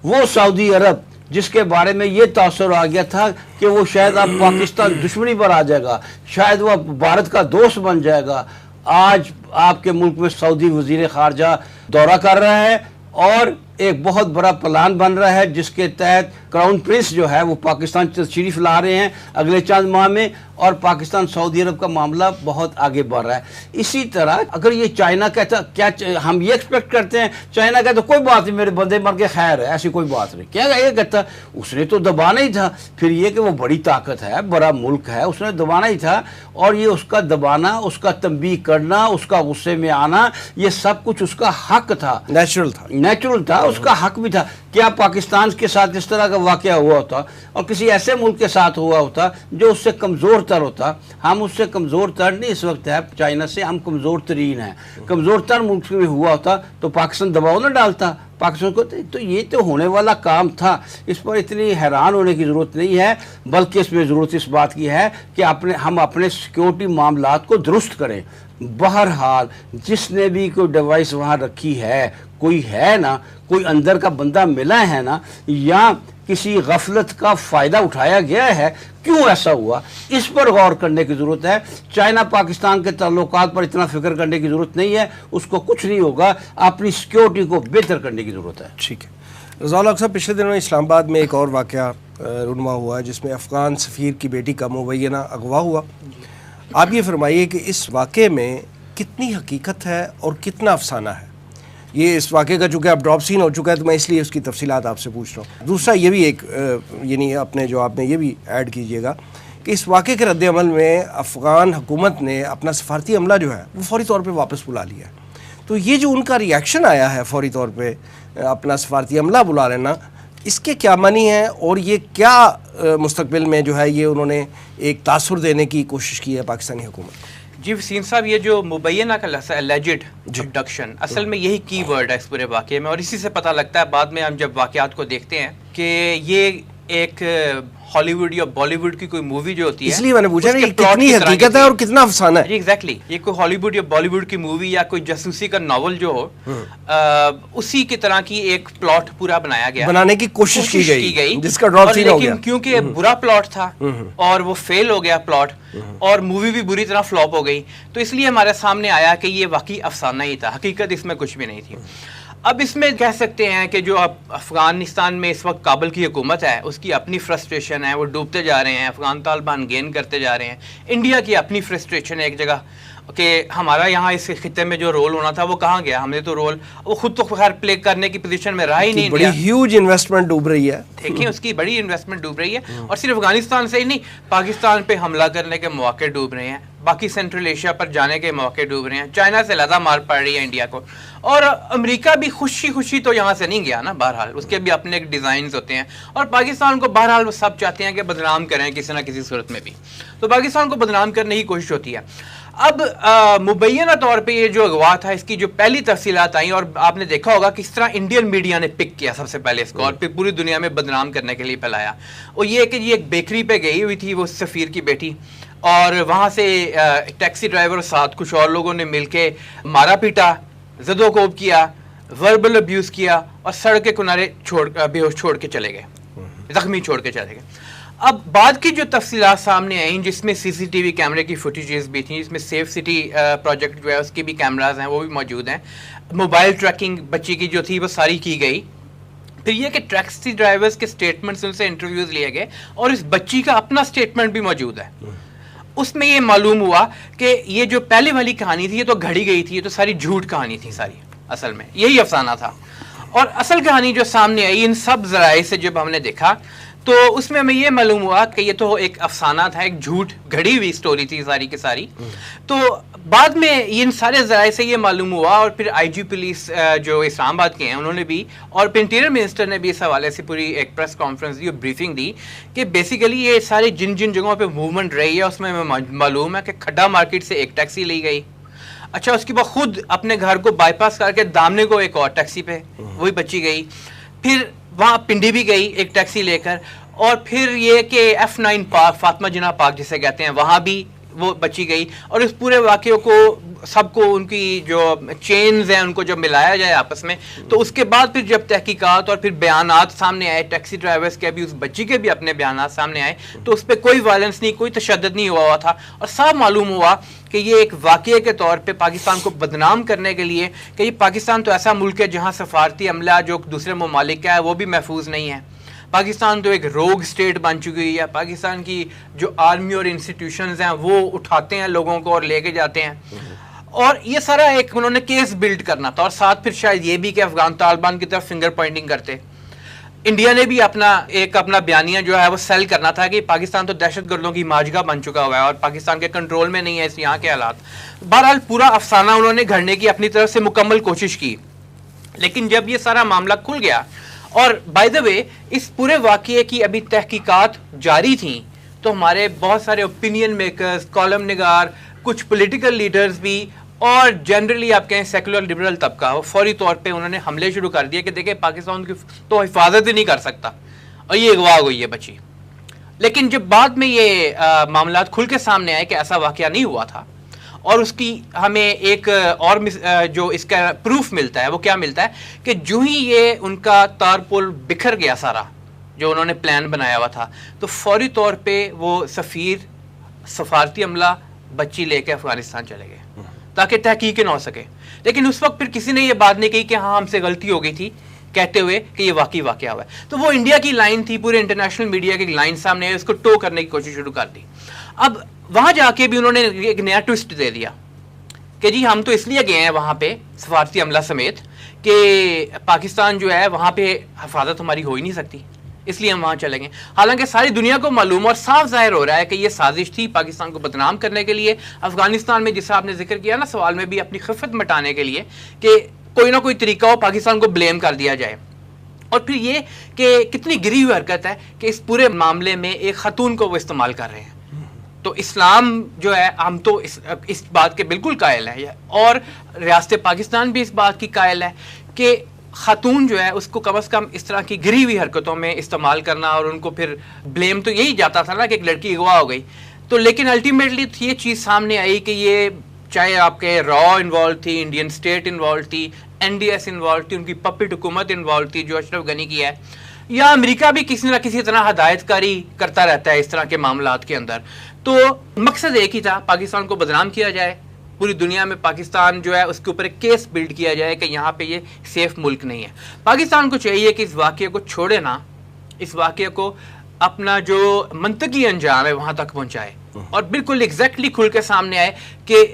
وہ سعودی عرب جس کے بارے میں یہ تاثر آ گیا تھا کہ وہ شاید اب پاکستان دشمنی پر آ جائے گا، شاید وہ بھارت کا دوست بن جائے گا، آج آپ کے ملک میں سعودی وزیر خارجہ دورہ کر رہا ہے، اور ایک بہت بڑا پلان بن رہا ہے جس کے تحت کراؤن پرنس جو ہے وہ پاکستان تشریف لا رہے ہیں اگلے چند ماہ میں، اور پاکستان سعودی عرب کا معاملہ بہت آگے بڑھ رہا ہے۔ اسی طرح اگر یہ چائنا کہتا، کیا ہم یہ ایکسپیکٹ کرتے ہیں چائنا کہتا کوئی بات نہیں میرے بندے مر کے خیر ہے، ایسی کوئی بات نہیں، کیا یہ کہتا اس نے تو دبانا ہی تھا۔ پھر یہ کہ وہ بڑی طاقت ہے، بڑا ملک ہے، اس نے دبانا ہی تھا، اور یہ اس کا دبانا، اس کا تنبیہ کرنا، اس کا غصے میں آنا، یہ سب کچھ اس کا حق تھا، نیچرل تھا، اس کا حق بھی تھا۔ کیا پاکستان کے ساتھ اس طرح کا واقعہ ہوا ہوتا اور کسی ایسے ملک کے ساتھ ہوا ہوتا جو اس سے کمزور تر ہوتا؟ ہم اس سے کمزور تر نہیں اس وقت ہے، چائنا سے ہم کمزور ترین ہیں، کمزور تر ملک میں ہوا ہوتا تو پاکستان دباؤ نہ ڈالتا پاکستان کو۔ تو یہ تو ہونے والا کام تھا، اس پر اتنی حیران ہونے کی ضرورت نہیں ہے، بلکہ اس میں ضرورت اس بات کی ہے کہ ہم اپنے سیکیورٹی معاملات کو درست کریں۔ بہرحال جس نے بھی کوئی ڈیوائس وہاں رکھی ہے، کوئی ہے نا، کوئی اندر کا بندہ ملا ہے نا، یا کسی غفلت کا فائدہ اٹھایا گیا ہے، کیوں ایسا ہوا، اس پر غور کرنے کی ضرورت ہے۔ چائنا پاکستان کے تعلقات پر اتنا فکر کرنے کی ضرورت نہیں ہے، اس کو کچھ نہیں ہوگا، اپنی سیکیورٹی کو بہتر کرنے کی ضرورت ہے۔ ٹھیک ہے رضا اللہ صاحب، پچھلے دنوں اسلام آباد میں ایک اور واقعہ رونما ہوا جس میں افغان سفیر کی بیٹی کا مبینہ اغوا ہوا۔ آپ یہ فرمائیے کہ اس واقعے میں کتنی حقیقت ہے اور کتنا افسانہ ہے؟ یہ اس واقعے کا چونکہ اب ڈراپ سین ہو چکا ہے تو میں اس لیے اس کی تفصیلات آپ سے پوچھ رہا ہوں۔ دوسرا یہ بھی ایک یعنی اپنے جواب میں یہ بھی ایڈ کیجئے گا کہ اس واقعے کے رد عمل میں افغان حکومت نے اپنا سفارتی عملہ جو ہے وہ فوری طور پہ واپس بلا لیا ہے، تو یہ جو ان کا ریئیکشن آیا ہے فوری طور پہ اپنا سفارتی عملہ بلا لینا، اس کے کیا معنی ہیں، اور یہ کیا مستقبل میں جو ہے یہ انہوں نے ایک تاثر دینے کی کوشش کی ہے پاکستانی حکومت؟ جی وسیم صاحب، یہ جو مبینہ کا لفظ ہے اللیجڈ ابڈکشن، اصل میں یہی کی ورڈ ہے اس پورے واقعے میں، اور اسی سے پتہ لگتا ہے بعد میں ہم جب واقعات کو دیکھتے ہیں کہ یہ ایک ہالی ووڈ یا بالی ووڈ کی کوئی مووی جو ہوتی ہے، اس لیے میں نے پوچھا کہ کتنی حقیقت ہے اور کتنا افسانہ ہے۔ جی ایگزیکٹلی، یہ کوئی ہالی ووڈ یا بالی ووڈ کی مووی یا کوئی جاسوسی کا ناول جو ہو، اسی کی طرح کی ایک پلاٹ پورا بنایا گیا، بنانے کی کوشش کی گئی، جس کا ڈراپ سین ہو گیا، لیکن کیونکہ برا پلاٹ تھا اور وہ فیل ہو گیا پلاٹ، اور مووی بھی بری طرح فلاپ ہو گئی، تو اس لیے ہمارے سامنے آیا کہ یہ واقعی افسانہ ہی تھا، حقیقت اس میں کچھ بھی نہیں تھی۔ اب اس میں کہہ سکتے ہیں کہ جو افغانستان میں اس وقت کابل کی حکومت ہے اس کی اپنی فرسٹریشن ہے، وہ ڈوبتے جا رہے ہیں، افغان طالبان گین کرتے جا رہے ہیں، انڈیا کی اپنی فرسٹریشن ہے ایک جگہ کہ ہمارا یہاں اس خطے میں جو رول ہونا تھا وہ کہاں گیا، ہم نے تو رول وہ خود تو خیر پلے کرنے کی پوزیشن میں رہا ہی نہیں، بڑی ہیوج انویسٹمنٹ ڈوب رہی ہے، دیکھیں اس کی بڑی انویسٹمنٹ ڈوب رہی ہے، اور صرف افغانستان سے ہی نہیں، پاکستان پہ حملہ کرنے کے مواقع ڈوب رہے ہیں، باقی سینٹرل ایشیا پر جانے کے موقع ڈوب رہے ہیں، چائنا سے زیادہ مار پڑ رہی ہے انڈیا کو، اور امریکہ بھی خوشی تو یہاں سے نہیں گیا نا، بہرحال اس کے بھی اپنے ایک ڈیزائنز ہوتے ہیں، اور پاکستان کو بہرحال وہ سب چاہتے ہیں کہ بدنام کریں کسی نہ کسی صورت میں بھی، تو پاکستان کو بدنام کرنے کی کوشش ہوتی ہے۔ اب مبینہ طور پہ یہ جو اغوا تھا اس کی جو پہلی تفصیلات آئیں، اور آپ نے دیکھا ہوگا کس طرح انڈین میڈیا نے پک کیا سب سے پہلے اس کو، اور پھر پوری دنیا میں بدنام کرنے کے لیے پھیلایا، وہ یہ کہ یہ ایک بیکری پہ گئی ہوئی تھی وہ سفیر کی بیٹی، اور وہاں سے ٹیکسی ڈرائیور ساتھ کچھ اور لوگوں نے مل کے مارا پیٹا، زد و کوب کیا، وربل ابیوز کیا، اور سڑک کے کنارے بے ہوش چھوڑ کے چلے گئے، زخمی چھوڑ کے چلے گئے۔ اب بعد کی جو تفصیلات سامنے آئیں جس میں سی سی ٹی وی کیمرے کی فوٹیجز بھی تھیں، جس میں سیف سٹی پروجیکٹ جو ہے اس کی بھی کیمراز ہیں وہ بھی موجود ہیں، موبائل ٹریکنگ بچی کی جو تھی وہ ساری کی گئی، پھر یہ کہ ٹیکسی ڈرائیورز کے سٹیٹمنٹس ان سے انٹرویوز لیے گئے، اور اس بچی کا اپنا سٹیٹمنٹ بھی موجود ہے، اس میں یہ معلوم ہوا کہ یہ جو پہلے والی کہانی تھی یہ تو گھڑی گئی تھی، یہ تو ساری جھوٹ کہانی تھی ساری، اصل میں یہی افسانہ تھا. اور اصل کہانی جو سامنے آئی ان سب ذرائع سے جب ہم نے دیکھا تو اس میں ہمیں یہ معلوم ہوا کہ یہ تو ایک افسانہ تھا, ایک جھوٹ گھڑی ہوئی سٹوری تھی ساری کی ساری. تو بعد میں ان سارے ذرائع سے یہ معلوم ہوا, اور پھر آئی جی پولیس جو اسلام آباد کے ہیں انہوں نے بھی, اور پھر انٹیریئر منسٹر نے بھی اس حوالے سے پوری ایک پریس کانفرنس دی اور بریفنگ دی کہ بیسیکلی یہ سارے جن جگہوں پہ موومنٹ رہی ہے اس میں ہمیں معلوم ہے کہ کھڈا مارکیٹ سے ایک ٹیکسی لی گئی, اچھا اس کے بعد خود اپنے گھر کو بائی پاس کر کے دامنے کو ایک اور ٹیکسی پہ وہی بچی گئی, پھر وہاں پنڈی بھی گئی ایک ٹیکسی لے کر, اور پھر یہ کہ F9 پارک, فاطمہ جناح پارک جسے کہتے ہیں, وہاں بھی وہ بچی گئی. اور اس پورے واقعے کو سب کو ان کی جو چینز ہیں ان کو جب ملایا جائے آپس میں, تو اس کے بعد پھر جب تحقیقات اور پھر بیانات سامنے آئے ٹیکسی ڈرائیورز کے بھی, اس بچی کے بھی اپنے بیانات سامنے آئے, تو اس پہ کوئی وائلنس نہیں, کوئی تشدد نہیں ہوا تھا. اور صاف معلوم ہوا کہ یہ ایک واقعے کے طور پہ پاکستان کو بدنام کرنے کے لیے کہ یہ پاکستان تو ایسا ملک ہے جہاں سفارتی عملہ جو دوسرے ممالک کا ہے وہ بھی محفوظ نہیں ہے. پاکستان تو ایک روگ سٹیٹ بن چکی ہوئی ہے. پاکستان کی جو آرمی اور انسٹیٹیوشنز ہیں وہ اٹھاتے ہیں لوگوں کو اور لے کے جاتے ہیں, اور یہ سارا ایک انہوں نے کیس بلڈ کرنا تھا, اور ساتھ پھر شاید یہ بھی کہ افغان طالبان کی طرف فنگر پوائنٹنگ کرتے. انڈیا نے بھی اپنا بیانیہ جو ہے وہ سیل کرنا تھا کہ پاکستان تو دہشت گردوں کی ماجگاہ بن چکا ہوا ہے اور پاکستان کے کنٹرول میں نہیں ہے اس یہاں کے حالات. بہرحال پورا افسانہ انہوں نے گھڑنے کی اپنی طرف سے مکمل کوشش کی, لیکن جب یہ سارا معاملہ کھل گیا, اور بائی دا وے اس پورے واقعے کی ابھی تحقیقات جاری تھیں, تو ہمارے بہت سارے اوپینین میکرز, کالم نگار, کچھ پولیٹیکل لیڈرز بھی, اور جنرلی آپ کہیں سیکولر لبرل طبقہ, وہ فوری طور پہ انہوں نے حملے شروع کر دیے کہ دیکھیں پاکستان کی تو حفاظت ہی نہیں کر سکتا, اور یہ اغوا ہوئی ہے بچی. لیکن جب بعد میں یہ معاملات کھل کے سامنے آئے کہ ایسا واقعہ نہیں ہوا تھا, اور اس کی ہمیں ایک اور جو اس کا پروف ملتا ہے وہ کیا ملتا ہے کہ جو ہی یہ ان کا تارپول بکھر گیا سارا جو انہوں نے پلان بنایا ہوا تھا, تو فوری طور پہ وہ سفیر, سفارتی عملہ بچی لے کے افغانستان چلے گئے تاکہ تحقیق نہ ہو سکے. لیکن اس وقت پھر کسی نے یہ بات نہیں کہی کہ ہاں ہم سے غلطی ہو گئی تھی, کہتے ہوئے کہ یہ واقعی واقعہ ہوا ہے. تو وہ انڈیا کی لائن تھی, پورے انٹرنیشنل میڈیا کی لائن سامنے آئی, اس کو ٹو کرنے کی کوشش شروع کر دی. اب وہاں جا کے بھی انہوں نے ایک نیا ٹوسٹ دے دیا کہ جی ہم تو اس لیے گئے ہیں وہاں پہ سفارتی عملہ سمیت کہ پاکستان جو ہے وہاں پہ حفاظت ہماری ہو ہی نہیں سکتی, اس لیے ہم وہاں چلیں گے. حالانکہ ساری دنیا کو معلوم اور صاف ظاہر ہو رہا ہے کہ یہ سازش تھی پاکستان کو بدنام کرنے کے لیے, افغانستان میں جسے آپ نے ذکر کیا نا سوال میں بھی, اپنی خفت مٹانے کے لیے کہ کوئی نہ کوئی طریقہ ہو پاکستان کو بلیم کر دیا جائے. اور پھر یہ کہ کتنی گری ہوئی حرکت ہے کہ اس پورے معاملے میں ایک خاتون کو وہ استعمال کر رہے ہیں. تو اسلام جو ہے ہم تو اس بات کے بالکل قائل ہیں, اور ریاست پاکستان بھی اس بات کی قائل ہے کہ خاتون جو ہے اس کو کم از کم اس طرح کی گری ہوئی حرکتوں میں استعمال کرنا, اور ان کو پھر بلیم تو یہی جاتا تھا نا کہ ایک لڑکی اغوا ہو گئی. تو لیکن الٹیمیٹلی یہ چیز سامنے آئی کہ یہ چاہے آپ کے را انوالو تھی, انڈین اسٹیٹ انوالو تھی, NDS انوالو تھی, ان کی پپٹ حکومت انوالو تھی جو اشرف غنی کی ہے, یا امریکہ بھی کسی نہ کسی طرح ہدایت کاری کرتا رہتا ہے اس طرح کے معاملات کے اندر. تو مقصد ایک ہی تھا, پاکستان کو بدنام کیا جائے, پوری دنیا میں پاکستان جو ہے اس کے اوپر ایک کیس بلڈ کیا جائے کہ یہاں پہ یہ سیف ملک نہیں ہے. پاکستان کو چاہیے کہ اس واقعے کو چھوڑے نا, اس واقعے کو اپنا جو منطقی انجام ہے وہاں تک پہنچائے, اور بالکل ایگزیکٹلی کھل کے سامنے آئے کہ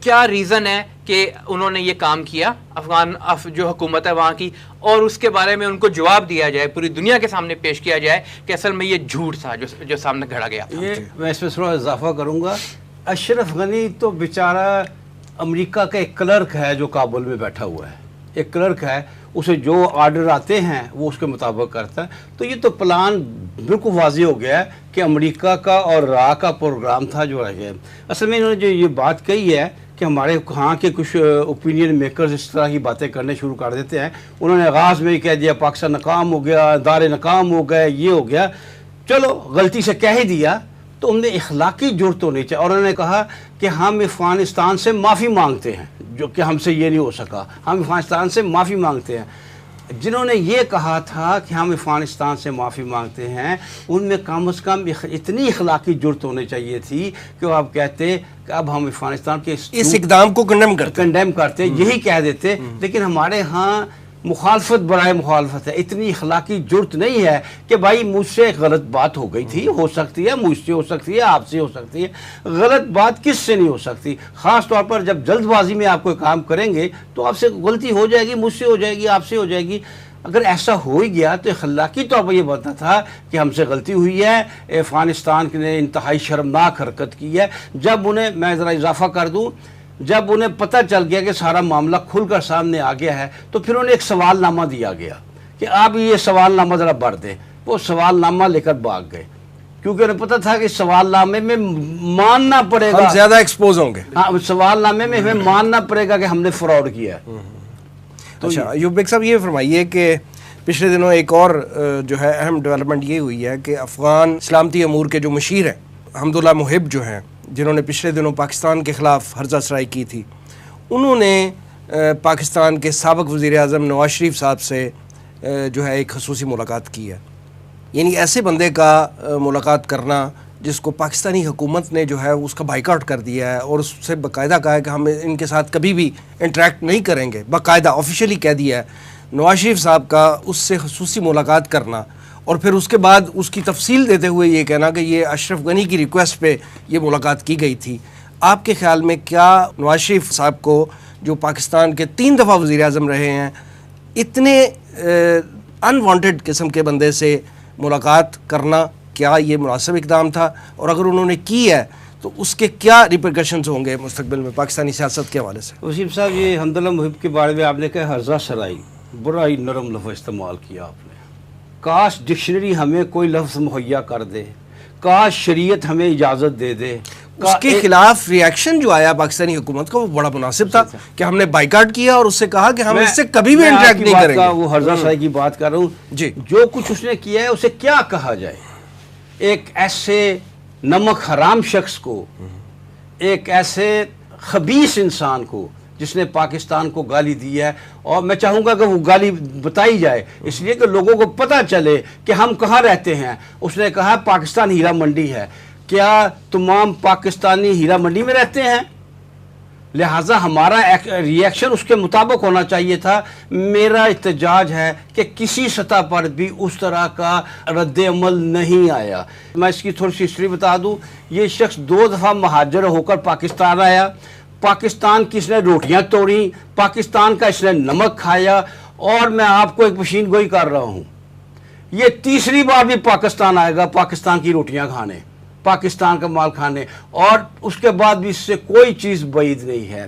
کیا ریزن ہے کہ انہوں نے یہ کام کیا افغان جو حکومت ہے وہاں کی, اور اس کے بارے میں ان کو جواب دیا جائے, پوری دنیا کے سامنے پیش کیا جائے کہ اصل میں یہ جھوٹ تھا جو سامنے گھڑا گیا تھا. یہ میں اس میں تھوڑا اضافہ کروں گا. اشرف غنی تو بیچارہ امریکہ کا ایک کلرک ہے جو کابل میں بیٹھا ہوا ہے, ایک کلرک ہے, اسے جو آرڈر آتے ہیں وہ اس کے مطابق کرتا ہے. تو یہ تو پلان بالکل واضح ہو گیا ہے کہ امریکہ کا اور را کا پروگرام تھا جو ہے. اصل میں انہوں نے جو یہ بات کہی ہے کہ ہمارے ہاں کے کچھ اوپینین میکرز اس طرح کی باتیں کرنے شروع کر دیتے ہیں. انہوں نے آغاز میں ہی کہہ دیا پاکستان ناکام ہو گیا, ادارے ناکام ہو گئے, یہ ہو گیا. چلو غلطی سے کہہ ہی دیا تو ان نے اخلاقی جرت ہونی چاہیے, اور انہوں نے کہا کہ ہم افغانستان سے معافی مانگتے ہیں جو کہ ہم سے یہ نہیں ہو سکا, ہم افغانستان سے معافی مانگتے ہیں. جنہوں نے یہ کہا تھا کہ ہم افغانستان سے معافی مانگتے ہیں ان میں کم از کم اتنی اخلاقی جرت ہونے چاہیے تھی کہ وہ آپ کہتے کہ اب ہم افغانستان کے اس اقدام کو کنڈیم کرتے, یہی کہہ دیتے. لیکن ہمارے ہاں مخالفت برائے مخالفت ہے. اتنی اخلاقی جرت نہیں ہے کہ بھائی مجھ سے ایک غلط بات ہو گئی تھی, ہو سکتی ہے مجھ سے ہو سکتی ہے, آپ سے ہو سکتی ہے, غلط بات کس سے نہیں ہو سکتی. خاص طور پر جب جلد بازی میں آپ کوئی کام کریں گے تو آپ سے غلطی ہو جائے گی, مجھ سے ہو جائے گی, آپ سے ہو جائے گی. اگر ایسا ہو ہی گیا تو اخلاقی طور پر یہ بنتا تھا کہ ہم سے غلطی ہوئی ہے, افغانستان نے انتہائی شرمناک حرکت کی ہے. جب انہیں, میں ذرا اضافہ کر دوں, جب انہیں پتہ چل گیا کہ سارا معاملہ کھل کر سامنے آ گیا ہے تو پھر انہیں ایک سوال نامہ دیا گیا کہ آپ یہ سوال نامہ ذرا پڑھ دیں. وہ سوال نامہ لے کر بھاگ گئے کیونکہ انہیں پتہ تھا کہ سوال نامے میں ماننا پڑے گا, ہم زیادہ ایکسپوز ہوں گے. ہاں, سوال نامے میں ہمیں ماننا پڑے گا کہ ہم نے فراڈ کیا ہے. اچھا ایوب بیگ صاحب, یہ فرمائیے کہ پچھلے دنوں ایک اور جو ہے اہم ڈیولپمنٹ یہ ہوئی ہے کہ افغان سلامتی امور کے جو مشیر ہیں حمداللہ محب جو ہیں, جنہوں نے پچھلے دنوں پاکستان کے خلاف ہرزہ سرائی کی تھی, انہوں نے پاکستان کے سابق وزیر اعظم نواز شریف صاحب سے جو ہے ایک خصوصی ملاقات کی ہے. یعنی ایسے بندے کا ملاقات کرنا جس کو پاکستانی حکومت نے جو ہے اس کا بائیکاٹ کر دیا ہے اور اس سے باقاعدہ کہا ہے کہ ہم ان کے ساتھ کبھی بھی انٹریکٹ نہیں کریں گے, باقاعدہ آفیشیلی کہہ دیا ہے. نواز شریف صاحب کا اس سے خصوصی ملاقات کرنا اور پھر اس کے بعد اس کی تفصیل دیتے ہوئے یہ کہنا کہ یہ اشرف غنی کی ریکویسٹ پہ یہ ملاقات کی گئی تھی. آپ کے خیال میں کیا نواز شریف صاحب کو, جو پاکستان کے 3 دفعہ وزیر اعظم رہے ہیں, اتنے انوانٹیڈ قسم کے بندے سے ملاقات کرنا کیا یہ مناسب اقدام تھا, اور اگر انہوں نے کی ہے تو اس کے کیا ریپرکشنز ہوں گے مستقبل میں پاکستانی سیاست کے حوالے سے؟ وسیم صاحب, یہ حمداللہ محب کے بارے میں آپ نے کہا ہرزہ سرائی, بڑا ہی نرم لفظ استعمال کیا آپ نے. کاش ڈکشنری ہمیں کوئی لفظ مہیا کر دے, کاش شریعت ہمیں اجازت دے دے. اس کے خلاف ریاکشن جو آیا پاکستانی حکومت کا وہ بڑا مناسب تھا کہ ہم نے بائیکاٹ کیا اور اس سے کہا کہ ہم اس سے کبھی بھی انٹریکٹ نہیں کریں گے. وہ ہرزہ سرائی کی بات کر رہا ہوں جی. جو کچھ اس نے کیا ہے اسے کیا کہا جائے. ایک ایسے نمک حرام شخص کو, ایک ایسے خبیث انسان کو جس نے پاکستان کو گالی دی ہے, اور میں چاہوں گا کہ وہ گالی بتائی جائے اس لیے کہ لوگوں کو پتہ چلے کہ ہم کہاں رہتے ہیں. اس نے کہا پاکستان ہیرا منڈی ہے. کیا تمام پاکستانی ہیرا منڈی میں رہتے ہیں؟ لہٰذا ہمارا ریئیکشن اس کے مطابق ہونا چاہیے تھا. میرا احتجاج ہے کہ کسی سطح پر بھی اس طرح کا رد عمل نہیں آیا. میں اس کی تھوڑی سی ہسٹری بتا دوں. یہ شخص 2 دفعہ مہاجر ہو کر پاکستان آیا. پاکستان کی اس نے روٹیاں توڑی, پاکستان کا اس نے نمک کھایا, اور میں آپ کو ایک پیشین گوئی کر رہا ہوں, یہ تیسری بار بھی پاکستان آئے گا پاکستان کی روٹیاں کھانے, پاکستان کا مال کھانے, اور اس کے بعد بھی اس سے کوئی چیز بعید نہیں ہے.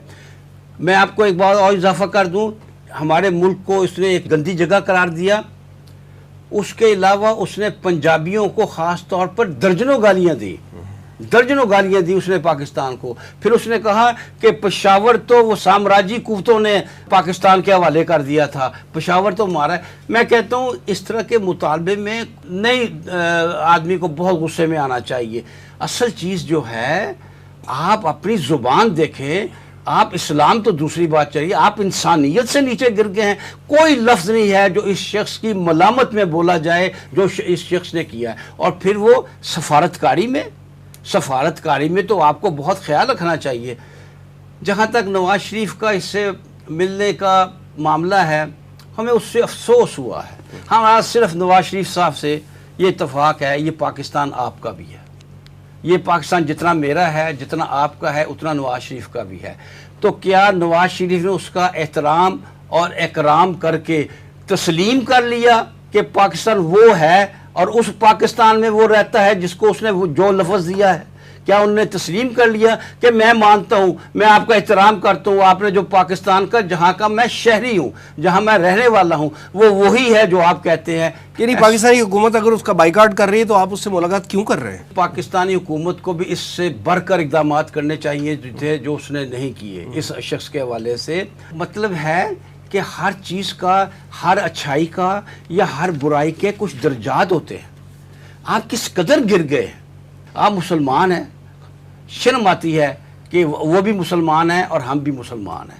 میں آپ کو ایک بات اور اضافہ کر دوں, ہمارے ملک کو اس نے ایک گندی جگہ قرار دیا. اس کے علاوہ اس نے پنجابیوں کو خاص طور پر درجنوں گالیاں دی اس نے پاکستان کو. پھر اس نے کہا کہ پشاور تو وہ سامراجی قوتوں نے پاکستان کے حوالے کر دیا تھا, پشاور تو ہمارا ہے. میں کہتا ہوں اس طرح کے مطالبے میں نہیں آدمی کو بہت غصے میں آنا چاہیے. اصل چیز جو ہے, آپ اپنی زبان دیکھیں. آپ اسلام تو دوسری بات چاہیے, آپ انسانیت سے نیچے گر گئے ہیں. کوئی لفظ نہیں ہے جو اس شخص کی ملامت میں بولا جائے جو اس شخص نے کیا ہے. اور پھر وہ سفارتکاری میں تو آپ کو بہت خیال رکھنا چاہیے. جہاں تک نواز شریف کا اس سے ملنے کا معاملہ ہے, ہمیں اس سے افسوس ہوا ہے. ہمارا صرف نواز شریف صاحب سے یہ اتفاق ہے, یہ پاکستان آپ کا بھی ہے. یہ پاکستان جتنا میرا ہے, جتنا آپ کا ہے, اتنا نواز شریف کا بھی ہے. تو کیا نواز شریف نے اس کا احترام اور اکرام کر کے تسلیم کر لیا کہ پاکستان وہ ہے اور اس پاکستان میں وہ رہتا ہے جس کو اس نے جو لفظ دیا ہے؟ کیا انہوں نے تسلیم کر لیا کہ میں مانتا ہوں, میں آپ کا احترام کرتا ہوں, آپ نے جو پاکستان کا, جہاں کا میں شہری ہوں, جہاں میں رہنے والا ہوں, وہ وہی ہے جو آپ کہتے ہیں؟ یعنی پاکستانی حکومت اگر اس کا بائیکاٹ کر رہی ہے تو آپ اس سے ملاقات کیوں کر رہے ہیں؟ پاکستانی حکومت کو بھی اس سے بڑھ کر اقدامات کرنے چاہیے تھے جو اس نے نہیں کیے اس شخص کے حوالے سے. مطلب ہے کہ ہر چیز کا, ہر اچھائی کا یا ہر برائی کے کچھ درجات ہوتے ہیں. آپ کس قدر گر گئے. آپ مسلمان ہیں, شرم آتی ہے کہ وہ بھی مسلمان ہیں اور ہم بھی مسلمان ہیں.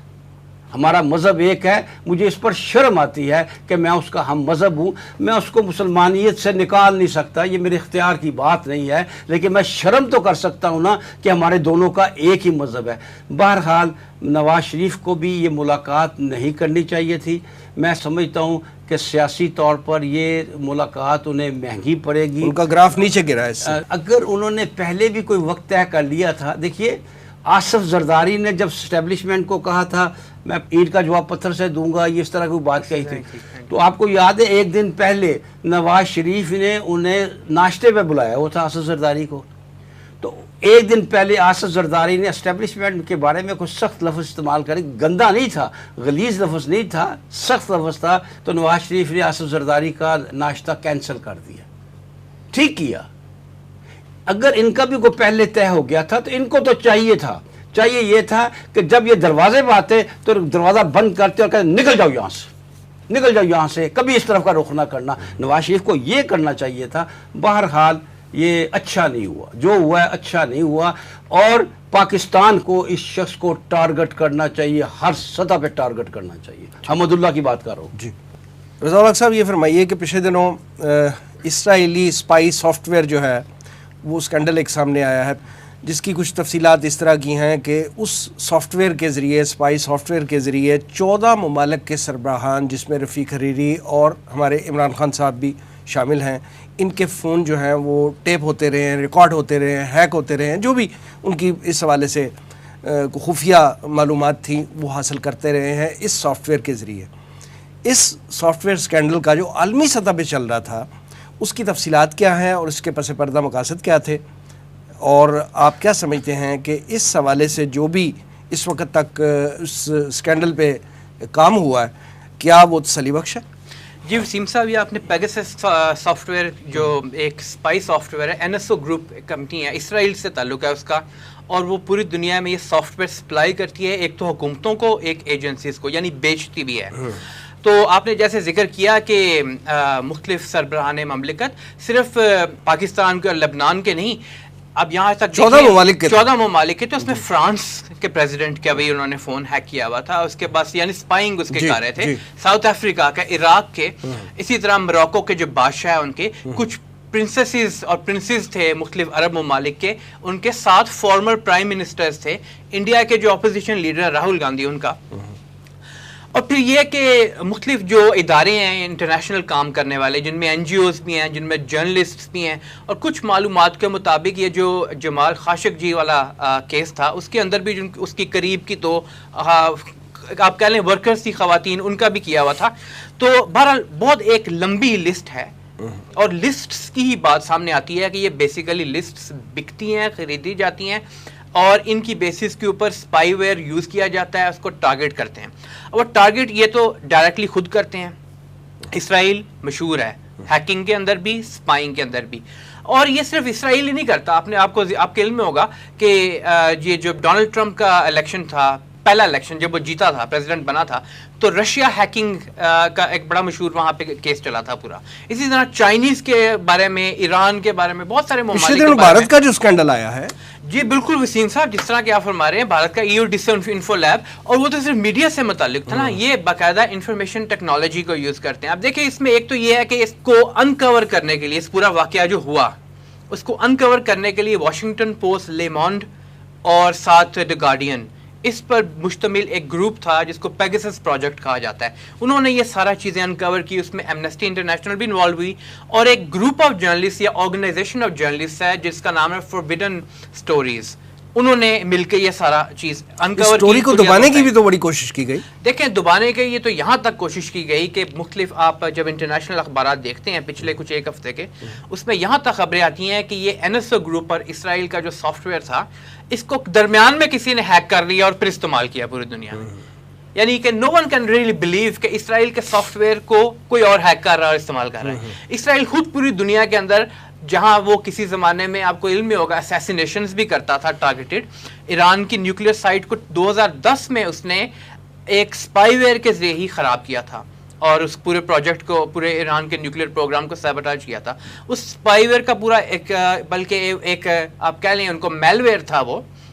ہمارا مذہب ایک ہے. مجھے اس پر شرم آتی ہے کہ میں اس کا ہم مذہب ہوں. میں اس کو مسلمانیت سے نکال نہیں سکتا, یہ میرے اختیار کی بات نہیں ہے, لیکن میں شرم تو کر سکتا ہوں نا کہ ہمارے دونوں کا ایک ہی مذہب ہے. بہرحال نواز شریف کو بھی یہ ملاقات نہیں کرنی چاہیے تھی. میں سمجھتا ہوں کہ سیاسی طور پر یہ ملاقات انہیں مہنگی پڑے گی. ان کا گراف نیچے گرا ہے اس سے. اگر انہوں نے پہلے بھی کوئی وقت طے کر لیا تھا. دیکھیے آصف زرداری نے جب اسٹیبلشمنٹ کو کہا تھا میں اینٹ کا جواب پتھر سے دوں گا, یہ اس طرح کی بات کہی تھی, تو آپ کو یاد ہے ایک دن پہلے نواز شریف نے انہیں ناشتے پہ بلایا وہ تھا آصف زرداری کو. تو ایک دن پہلے آصف زرداری نے اسٹیبلشمنٹ کے بارے میں کچھ سخت لفظ استعمال کرے, گندا نہیں تھا, غلیظ لفظ نہیں تھا, سخت لفظ تھا. تو نواز شریف نے آصف زرداری کا ناشتہ کینسل کر دیا. ٹھیک کیا. اگر ان کا بھی کوئی پہلے طے ہو گیا تھا تو ان کو تو چاہیے یہ تھا کہ جب یہ دروازے پہ آتے تو دروازہ بند کرتے اور کہتے نکل جاؤ یہاں سے, کبھی اس طرف کا رخ نہ کرنا. نواز شریف کو یہ کرنا چاہیے تھا. بہرحال یہ اچھا نہیں ہوا, جو ہوا ہے اچھا نہیں ہوا, اور پاکستان کو اس شخص کو ٹارگٹ کرنا چاہیے, ہر سطح پہ ٹارگٹ کرنا چاہیے. حمد اللہ کی بات کر رہا ہوں. جی رضا الحق صاحب, یہ فرمائیے کہ پچھلے دنوں اسرائیلی اسپائی سافٹ ویئر جو ہے وہ اسکینڈل ایک سامنے آیا ہے, جس کی کچھ تفصیلات اس طرح کی ہیں کہ اس سافٹ ویئر کے ذریعے, اسپائی سافٹ ویئر کے ذریعے 14 ممالک کے سربراہان, جس میں رفیق حریری اور ہمارے عمران خان صاحب بھی شامل ہیں, ان کے فون جو ہیں وہ ٹیپ ہوتے رہے ہیں, ریکارڈ ہوتے رہے ہیں, ہیک ہوتے رہے ہیں, جو بھی ان کی اس حوالے سے خفیہ معلومات تھیں وہ حاصل کرتے رہے ہیں اس سافٹ ویئر کے ذریعے. اس سافٹ ویئر اسکینڈل کا جو عالمی سطح پہ چل رہا تھا اس کی تفصیلات کیا ہیں اور اس کے پس پردہ مقاصد کیا تھے, اور آپ کیا سمجھتے ہیں کہ اس حوالے سے جو بھی اس وقت تک اس اسکینڈل پہ کام ہوا ہے کیا وہ تسلی بخش ہے؟ جی وسیم صاحب, یہ آپ نے پیگاسس سافٹ ویئر جو ایک اسپائی سافٹ ویئر ہے, NSO گروپ کمپنی ہے, اسرائیل سے تعلق ہے اس کا, اور وہ پوری دنیا میں یہ سافٹ ویئر سپلائی کرتی ہے, ایک تو حکومتوں کو, ایک ایجنسیز کو, یعنی بیچتی بھی ہے. تو آپ نے جیسے ذکر کیا کہ مختلف سربراہان مملکت صرف پاکستان کے اور لبنان کے نہیں, اب یہاں تک 14 ممالک کے, تو اس میں فرانس کے پریزیڈنٹ کا بھی انہوں نے فون ہیک کیا ہوا تھا, اس کے بعد یعنی اسپائنگ اس کے کر رہے تھے, ساؤتھ افریقہ کا, عراق کے, اسی طرح موروکو کے جو بادشاہ ہیں ان کے, کچھ پرنسیسز اور پرنسز تھے مختلف عرب ممالک کے, ان کے ساتھ فارمر پرائم منسٹرز تھے, انڈیا کے جو اپوزیشن لیڈر راہل گاندھی ان کا, اور پھر یہ کہ مختلف جو ادارے ہیں انٹرنیشنل کام کرنے والے, جن میں NGOs بھی ہیں, جن میں جرنلسٹس بھی ہیں, اور کچھ معلومات کے مطابق یہ جو جمال خاشقجی والا کیس تھا اس کے اندر بھی اس کی قریب کی تو آپ کہہ لیں ورکرز تھی, خواتین, ان کا بھی کیا ہوا تھا. تو بہرحال بہت ایک لمبی لسٹ ہے, اور لسٹس کی ہی بات سامنے آتی ہے کہ یہ بیسیکلی لسٹس بکتی ہیں, خریدی جاتی ہیں, اور ان کی بیسس کے اوپر اسپائی ویئر یوز کیا جاتا ہے, اس کو ٹارگٹ کرتے ہیں. اور ٹارگٹ یہ تو ڈائریکٹلی خود کرتے ہیں. اسرائیل مشہور ہے ہیکنگ کے اندر بھی, اسپائنگ کے اندر بھی, اور یہ صرف اسرائیل ہی نہیں کرتا. آپ کے علم میں ہوگا کہ یہ جو ڈونلڈ ٹرمپ کا الیکشن تھا, پہلا الیکشن جب وہ جیتا تھا, پریزیڈنٹ بنا تھا, تو رشیا ہیکنگ کا ایک بڑا مشہور وہاں پہ کیس چلا تھا پورا. اسی طرح چائنیز کے بارے میں, ایران کے بارے میں, بہت سارے ممالک. بھارت کا جو اسکینڈل آیا ہے, جی بالکل وسیم صاحب, جس طرح کہ آپ فرما رہے ہیں بھارت کا EU ڈس انفو لیب, اور وہ تو صرف میڈیا سے متعلق تھا نا, یہ باقاعدہ انفارمیشن ٹیکنالوجی کو یوز کرتے ہیں. اب دیکھیں اس میں ایک تو یہ ہے کہ اس کو انکور کرنے کے لیے, اس پورا واقعہ جو ہوا اس کو انکور کرنے کے لیے واشنگٹن پوسٹ, لے مونڈ اور ساتھ دی گارڈین, اس پر مشتمل ایک گروپ تھا جس کو پیگاسس پروجیکٹ کہا جاتا ہے. انہوں نے یہ سارا چیزیں انکور کی, اس میں ایمنسٹی انٹرنیشنل بھی انوالو ہوئی, اور ایک گروپ آف جرنلسٹ یا آرگنائزیشن آف جرنلسٹ ہے جس کا نام ہے فوربڈن اسٹوریز, انہوں نے مل کے یہ سارا چیز انکور کی. اسٹوری کو دبانے کی بھی تو بڑی کوشش کی گئی. دیکھیں دبانے کی یہ تو یہاں تک کوشش کی گئی کہ مختلف, آپ جب انٹرنیشنل اخبارات دیکھتے ہیں پچھلے کچھ ایک ہفتے کے, اس میں یہاں تک خبریں آتی ہیں کہ یہ NSO گروپ اور اسرائیل کا جو سافٹ ویئر تھا, اس کو درمیان میں کسی نے ہیک کر لیا اور پھر استعمال کیا پوری دنیا میں. یعنی کہ no one can really believe کہ اسرائیل کے سافٹ ویئر کو کوئی اور ہیک کر رہا ہے اور استعمال کر رہا ہے. اسرائیل خود پوری دنیا کے اندر, جہاں وہ کسی زمانے میں, آپ کو علم میں ہوگا, اسیسینیشنز بھی کرتا تھا ٹارگیٹڈ. ایران کی نیوکلیئر سائٹ کو 2010 میں اس نے ایک اسپائی ویئر کے ذریعے ہی خراب کیا تھا, اور اس پورے پروجیکٹ کو, پورے ایران کے نیوکلیئر پروگرام کو سیبوٹاج کیا تھا. اس اسپائی ویئر کا پورا ایک, بلکہ ایک آپ کہہ لیں ان کو میل ویئر تھا, وہ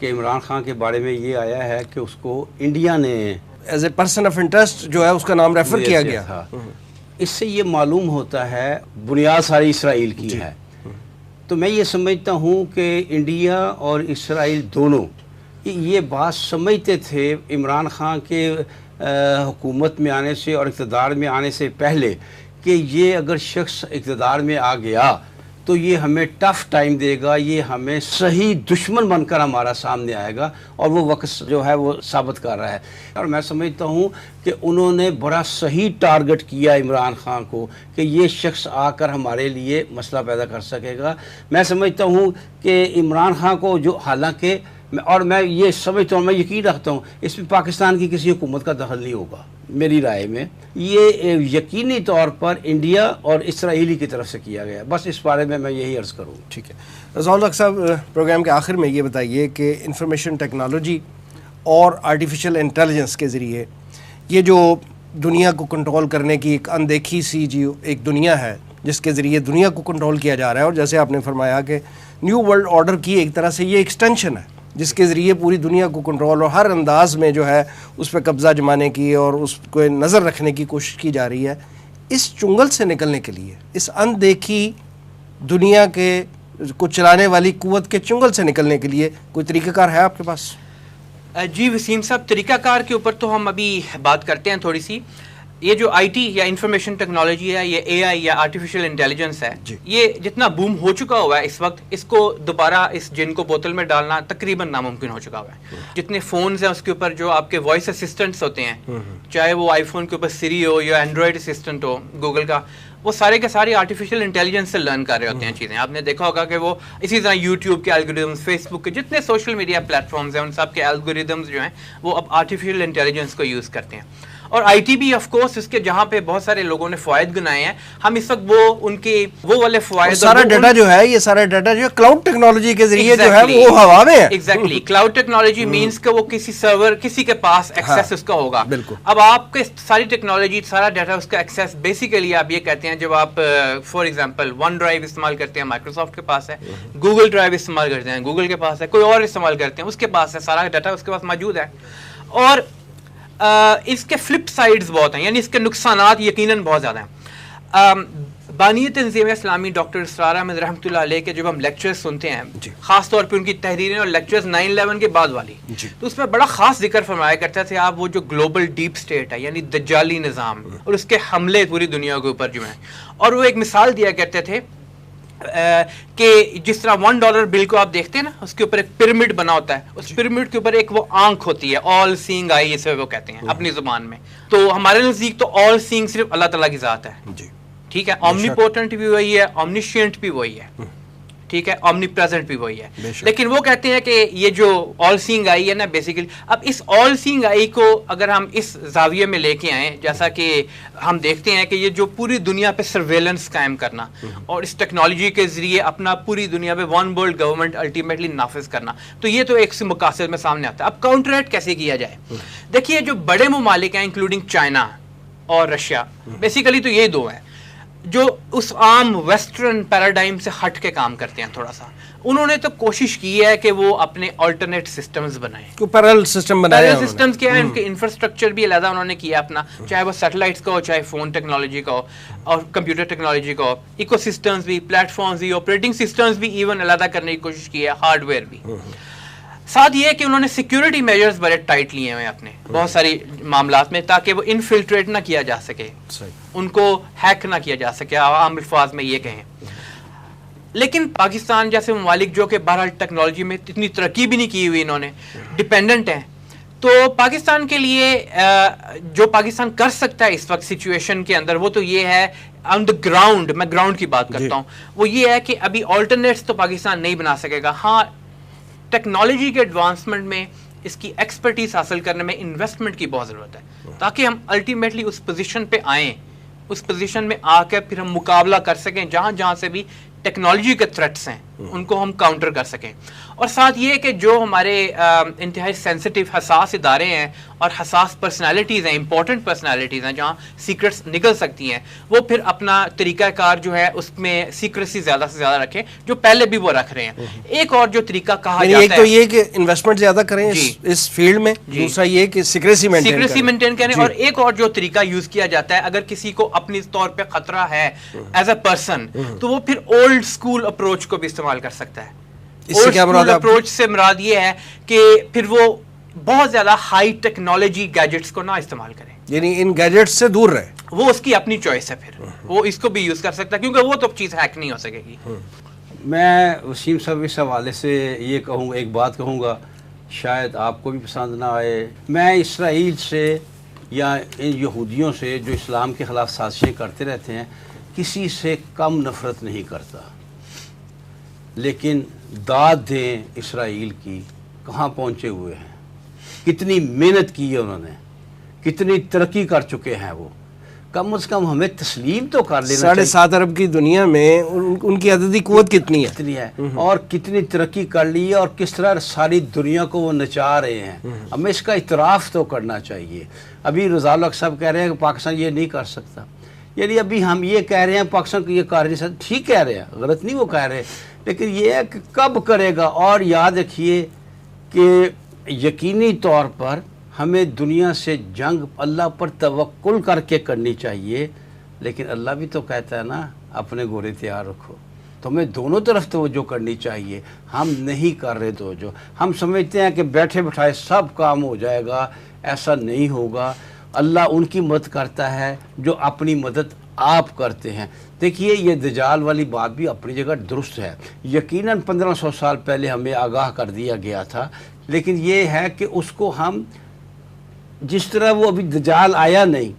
کہ عمران خان کے بارے میں یہ آیا ہے کہ اس کو انڈیا نے as a person of interest جو ہے اس کا نام ریفر کیا گیا تھا. اس سے یہ معلوم ہوتا ہے بنیاد ساری اسرائیل کی ہے. تو میں یہ سمجھتا ہوں کہ انڈیا اور اسرائیل دونوں یہ بات سمجھتے تھے عمران خان کے حکومت میں آنے سے اور اقتدار میں آنے سے پہلے کہ یہ اگر شخص اقتدار میں آ گیا تو یہ ہمیں ٹف ٹائم دے گا, یہ ہمیں صحیح دشمن بن کر ہمارا سامنے آئے گا, اور وہ وقت جو ہے وہ ثابت کر رہا ہے. اور میں سمجھتا ہوں کہ انہوں نے بڑا صحیح ٹارگٹ کیا عمران خان کو کہ یہ شخص آ کر ہمارے لیے مسئلہ پیدا کر سکے گا. میں سمجھتا ہوں کہ عمران خان کو جو حالانکہ اور میں یہ سمجھتا ہوں, میں یقین رکھتا ہوں اس میں پاکستان کی کسی حکومت کا دخل نہیں ہوگا. میری رائے میں یہ یقینی طور پر انڈیا اور اسرائیلی کی طرف سے کیا گیا. بس اس بارے میں یہی عرض کروں. ٹھیک ہے رضا الحق صاحب, پروگرام کے آخر میں یہ بتائیے کہ انفارمیشن ٹیکنالوجی اور آرٹیفیشل انٹیلیجنس کے ذریعے یہ جو دنیا کو کنٹرول کرنے کی ایک اندیکھی سی جو ایک دنیا ہے جس کے ذریعے دنیا کو کنٹرول کیا جا رہا ہے, اور جیسے آپ نے فرمایا کہ نیو ورلڈ آرڈر کی ایک طرح سے یہ ایکسٹینشن ہے جس کے ذریعے پوری دنیا کو کنٹرول اور ہر انداز میں جو ہے اس پہ قبضہ جمانے کی اور اس کو نظر رکھنے کی کوشش کی جا رہی ہے. اس چنگل سے نکلنے کے لیے, اس اندیکھی دنیا کے کو چلانے والی قوت کے چنگل سے نکلنے کے لیے کوئی طریقہ کار ہے آپ کے پاس؟ جی وسیم صاحب, طریقہ کار کے اوپر تو ہم ابھی بات کرتے ہیں تھوڑی سی. یہ جو آئی ٹی یا انفارمیشن ٹیکنالوجی ہے, یہ اے آئی یا آرٹیفیشل انٹیلیجنس ہے, یہ جتنا بوم ہو چکا ہوا ہے اس وقت, اس کو دوبارہ اس جن کو بوتل میں ڈالنا تقریباً ناممکن ہو چکا ہوا ہے. جتنے فونز ہیں اس کے اوپر جو آپ کے وائس اسسٹنٹس ہوتے ہیں, چاہے وہ آئی فون کے اوپر سری ہو یا اینڈرائڈ اسسٹنٹ ہو گوگل کا, وہ سارے کے سارے آرٹیفیشل انٹیلیجنس سے لرن کر رہے ہوتے ہیں چیزیں. آپ نے دیکھا ہوگا کہ وہ اسی طرح یوٹیوب کے الگوریدمس, فیس بک کے جتنے سوشل میڈیا پلیٹ فارمز ہیں ان سب کے الگوریدمس جو ہیں وہ اب آرٹیفیشل انٹیلیجنس کو یوز کرتے ہیں. اور آئی ٹی بھی آف کورس اس کے جہاں پہ بہت سارے لوگوں نے فوائد گنائے ہیں, ہم اس وقت وہ ان کے وہ والے فوائد, سارا ڈیٹا جو ہے, یہ سارا ڈیٹا جو ہے کلاؤڈ ٹیکنالوجی کے ذریعے جو ہے وہ ہوا میں ہے. ایگزیکٹلی, کلاؤڈ ٹیکنالوجی مینس کہ وہ کسی سرور کسی کے پاس ایکسیس اس کا ہوگا. بالکل. اب آپ کے ساری ٹیکنالوجی, سارا ڈیٹا, اس کا ایکسیس بیسیکلی آپ یہ کہتے ہیں جب آپ فار ایگزامپل ون ڈرائیو استعمال کرتے ہیں, مائکروسافٹ کے پاس ہے, گوگل ڈرائیو استعمال کرتے ہیں, گوگل کے پاس ہے, کوئی اور استعمال کرتے ہیں اس کے پاس ہے, سارا ڈیٹا اس کے پاس موجود ہے. اور اس کے فلپ سائڈز بہت ہیں, یعنی اس کے نقصانات یقیناً بہت زیادہ ہیں. بانی تنظیم اسلامی ڈاکٹر اسرار احمد رحمۃ اللہ علیہ کے جب ہم لیکچرز سنتے ہیں, خاص طور پہ ان کی تحریریں اور لیکچرز 9/11 کے بعد والی, تو اس میں بڑا خاص ذکر فرمایا کرتے تھے آپ وہ جو گلوبل ڈیپ سٹیٹ ہے, یعنی دجالی نظام اور اس کے حملے پوری دنیا کے اوپر جو ہیں. اور وہ ایک مثال دیا کرتے تھے کہ جس طرح $1 بل کو آپ دیکھتے ہیں نا, اس کے اوپر ایک پیرامڈ بنا ہوتا ہے, اس پیرامڈ کے اوپر ایک وہ آنکھ ہوتی ہے, آل سینگ آئی اسے وہ کہتے ہیں اپنی زبان میں. تو ہمارے نزدیک تو آل سینگ صرف اللہ تعالیٰ کی ذات ہے, ٹھیک ہے, اومنی پوٹنٹ بھی وہی ہے, اومنیشینٹ بھی وہی ہے, ٹھیک ہے, اومنی پریزنٹ بھی وہی ہے. لیکن وہ کہتے ہیں کہ یہ جو آل سینگ آئی ہے نا بیسیکلی, اب اس آل سینگ آئی کو اگر ہم اس زاویے میں لے کے آئیں, جیسا کہ ہم دیکھتے ہیں کہ یہ جو پوری دنیا پہ سرویلنس قائم کرنا اور اس ٹیکنالوجی کے ذریعے اپنا پوری دنیا پہ ون ورلڈ گورنمنٹ الٹیمیٹلی نافذ کرنا, تو یہ تو ایک سے مقاصد میں سامنے آتا ہے. اب کاؤنٹریٹ کیسے کیا جائے؟ دیکھیے جو بڑے ممالک ہیں انکلوڈنگ چائنا اور رشیا, بیسیکلی تو یہ دو ہیں جو اس عام ویسٹرن پیراڈائم سے ہٹ کے کام کرتے ہیں تھوڑا سا. انہوں نے تو کوشش کی ہے کہ وہ اپنے آلٹرنیٹ سسٹمز بنائیں, پیرل سسٹم بنائے. پیرل سسٹمز کیا ہے, ان کے انفراسٹرکچر بھی علیحدہ انہوں نے کیا اپنا, چاہے وہ سیٹلائٹس کا ہو, چاہے فون ٹیکنالوجی کا ہو اور کمپیوٹر ٹیکنالوجی کا ہو, ایکو سسٹمز بھی, پلیٹ فارمز بھی, آپریٹنگ سسٹمز بھی ایون علیحدہ کرنے کی کوشش کی ہے, ہارڈ ویئر بھی. ساتھ یہ کہ انہوں نے سیکیورٹی میجرز بڑے ٹائٹ لیے ہوئے اپنے بہت ساری معاملات میں, تاکہ وہ انفلٹریٹ نہ کیا جا سکے, ان کو ہیک نہ کیا جا سکے, عام الفاظ میں یہ کہیں. لیکن پاکستان جیسے ممالک جو کہ بہرحال ٹیکنالوجی میں اتنی ترقی بھی نہیں کی ہوئی, انہوں نے ڈیپینڈنٹ ہیں, تو پاکستان کے لیے جو پاکستان کر سکتا ہے اس وقت سچویشن کے اندر, وہ تو یہ ہے آن دا گراؤنڈ, میں گراؤنڈ کی بات کرتا ہوں, وہ یہ ہے کہ ابھی آلٹرنیٹس تو پاکستان نہیں بنا سکے گا. ہاں ٹیکنالوجی کے ایڈوانسمنٹ میں اس کی ایکسپرٹیز حاصل کرنے میں انویسٹمنٹ کی بہت ضرورت ہے, تاکہ ہم الٹیمیٹلی اس پوزیشن پہ آئیں, اس پوزیشن میں آ کے پھر ہم مقابلہ کر سکیں جہاں جہاں سے بھی ٹیکنالوجی کے تھریٹس ہیں ان کو ہم کاؤنٹر کر سکیں. اور ساتھ یہ کہ جو ہمارے انتہائی سینسٹیو حساس ادارے ہیں اور حساس پرسنالٹیز ہیں, امپورٹنٹ پرسنالٹیز ہیں جہاں سیکرٹس نکل سکتی ہیں, وہ پھر اپنا طریقہ کار جو ہے اس میں سیکریسی زیادہ سے زیادہ رکھیں, جو پہلے بھی وہ رکھ رہے ہیں. ایک اور جو طریقہ کہا جاتا ہے, ایک تو یہ کہ انویسٹمنٹ زیادہ کریں اس فیلڈ میں, دوسرا یہ کہ سیکریسی مینٹین کریں, اور ایک اور جو طریقہ یوز کیا جاتا ہے, اگر کسی کو اپنی طور پہ خطرہ ہے ایز اے پرسن, تو وہ پھر اولڈ اسکول اپروچ کو بھی استعمال کر سکتا ہے. اس سے کیا مراد ہے؟ اپروچ سے مراد یہ ہے کہ پھر وہ بہت زیادہ ہائی ٹیکنالوجی گیجٹس کو نہ استعمال کرے, یعنی ان گیجٹس سے دور رہے. وہ اس کی اپنی چوائس ہے, پھر وہ اس کو بھی یوز کر سکتا ہے, کیونکہ وہ تو چیز ہیک نہیں ہو سکے گی. میں وسیم صاحب اس حوالے سے یہ کہوں, ایک بات کہوں گا, شاید آپ کو بھی پسند نہ آئے. میں اسرائیل سے یا ان یہودیوں سے جو اسلام کے خلاف سازشیں کرتے رہتے ہیں, کسی سے کم نفرت نہیں کرتا, لیکن داد دیں اسرائیل کی, کہاں پہنچے ہوئے ہیں, کتنی محنت کی ہے انہوں نے, کتنی ترقی کر چکے ہیں وہ. کم از کم ہمیں تسلیم تو کر لینا چاہیے. 7.5 ارب کی دنیا میں ان کی عددی قوت کتنی ہے اور کتنی ترقی کر لی ہے, اور کس طرح ساری دنیا کو وہ نچا رہے ہیں. ہمیں اس کا اعتراف تو کرنا چاہیے. ابھی رضا الحق صاحب کہہ رہے ہیں کہ پاکستان یہ نہیں کر سکتا, یعنی ابھی ہم یہ کہہ رہے ہیں پاکستان کو یہ کر نہیں سکتا, ٹھیک کہہ رہے ہیں, غلط نہیں وہ کہہ رہے, لیکن یہ ہے کہ کب کرے گا. اور یاد رکھیے کہ یقینی طور پر ہمیں دنیا سے جنگ اللہ پر توکل کر کے کرنی چاہیے, لیکن اللہ بھی تو کہتا ہے نا اپنے گھوڑے تیار رکھو. تو ہمیں دونوں طرف توجہ کرنی چاہیے. ہم نہیں کر رہے توجہ, ہم سمجھتے ہیں کہ بیٹھے بٹھائے سب کام ہو جائے گا, ایسا نہیں ہوگا. اللہ ان کی مدد کرتا ہے جو اپنی مدد آپ کرتے ہیں. دیکھیے یہ دجال والی بات بھی اپنی جگہ درست ہے, یقیناً 1500 سال پہلے ہمیں آگاہ کر دیا گیا تھا, لیکن یہ ہے کہ اس کو ہم جس طرح وہ ابھی دجال آیا نہیں,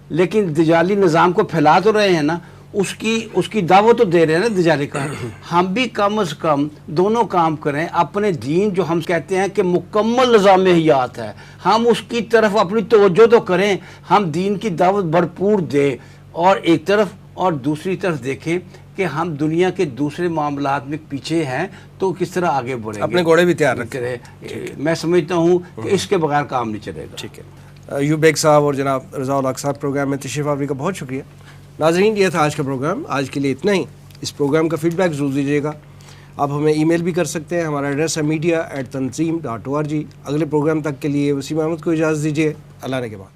لیکن دجالی نظام کو پھیلا تو رہے ہیں نا, اس کی دعوت تو دے رہے ہیں نا دجالی کا. ہم بھی کم از کم دونوں کام کریں. اپنے دین جو ہم کہتے ہیں کہ مکمل نظام حیات ہے, ہم اس کی طرف اپنی توجہ تو کریں, ہم دین کی دعوت بھرپور دیں, اور ایک طرف اور دوسری طرف دیکھیں کہ ہم دنیا کے دوسرے معاملات میں پیچھے ہیں تو کس طرح آگے بڑھیں گے. اپنے گھوڑے بھی تیار رکھیں. میں سمجھتا ہوں کہ اس کے بغیر کام نہیں چلے گا. ٹھیک ہے. ایوب بیگ صاحب اور جناب رضا الحق صاحب پروگرام میں تشریف آوری کا بہت شکریہ. ناظرین یہ تھا آج کا پروگرام. آج کے لیے اتنا ہی. اس پروگرام کا فیڈ بیک ضرور دیجیے گا. آپ ہمیں ای میل بھی کر سکتے ہیں, ہمارا ایڈریس ہے media@tanzeem.org. اگلے پروگرام تک کے لیے وسیم احمد کو اجازت دیجیے. اللہ نے کے بعد.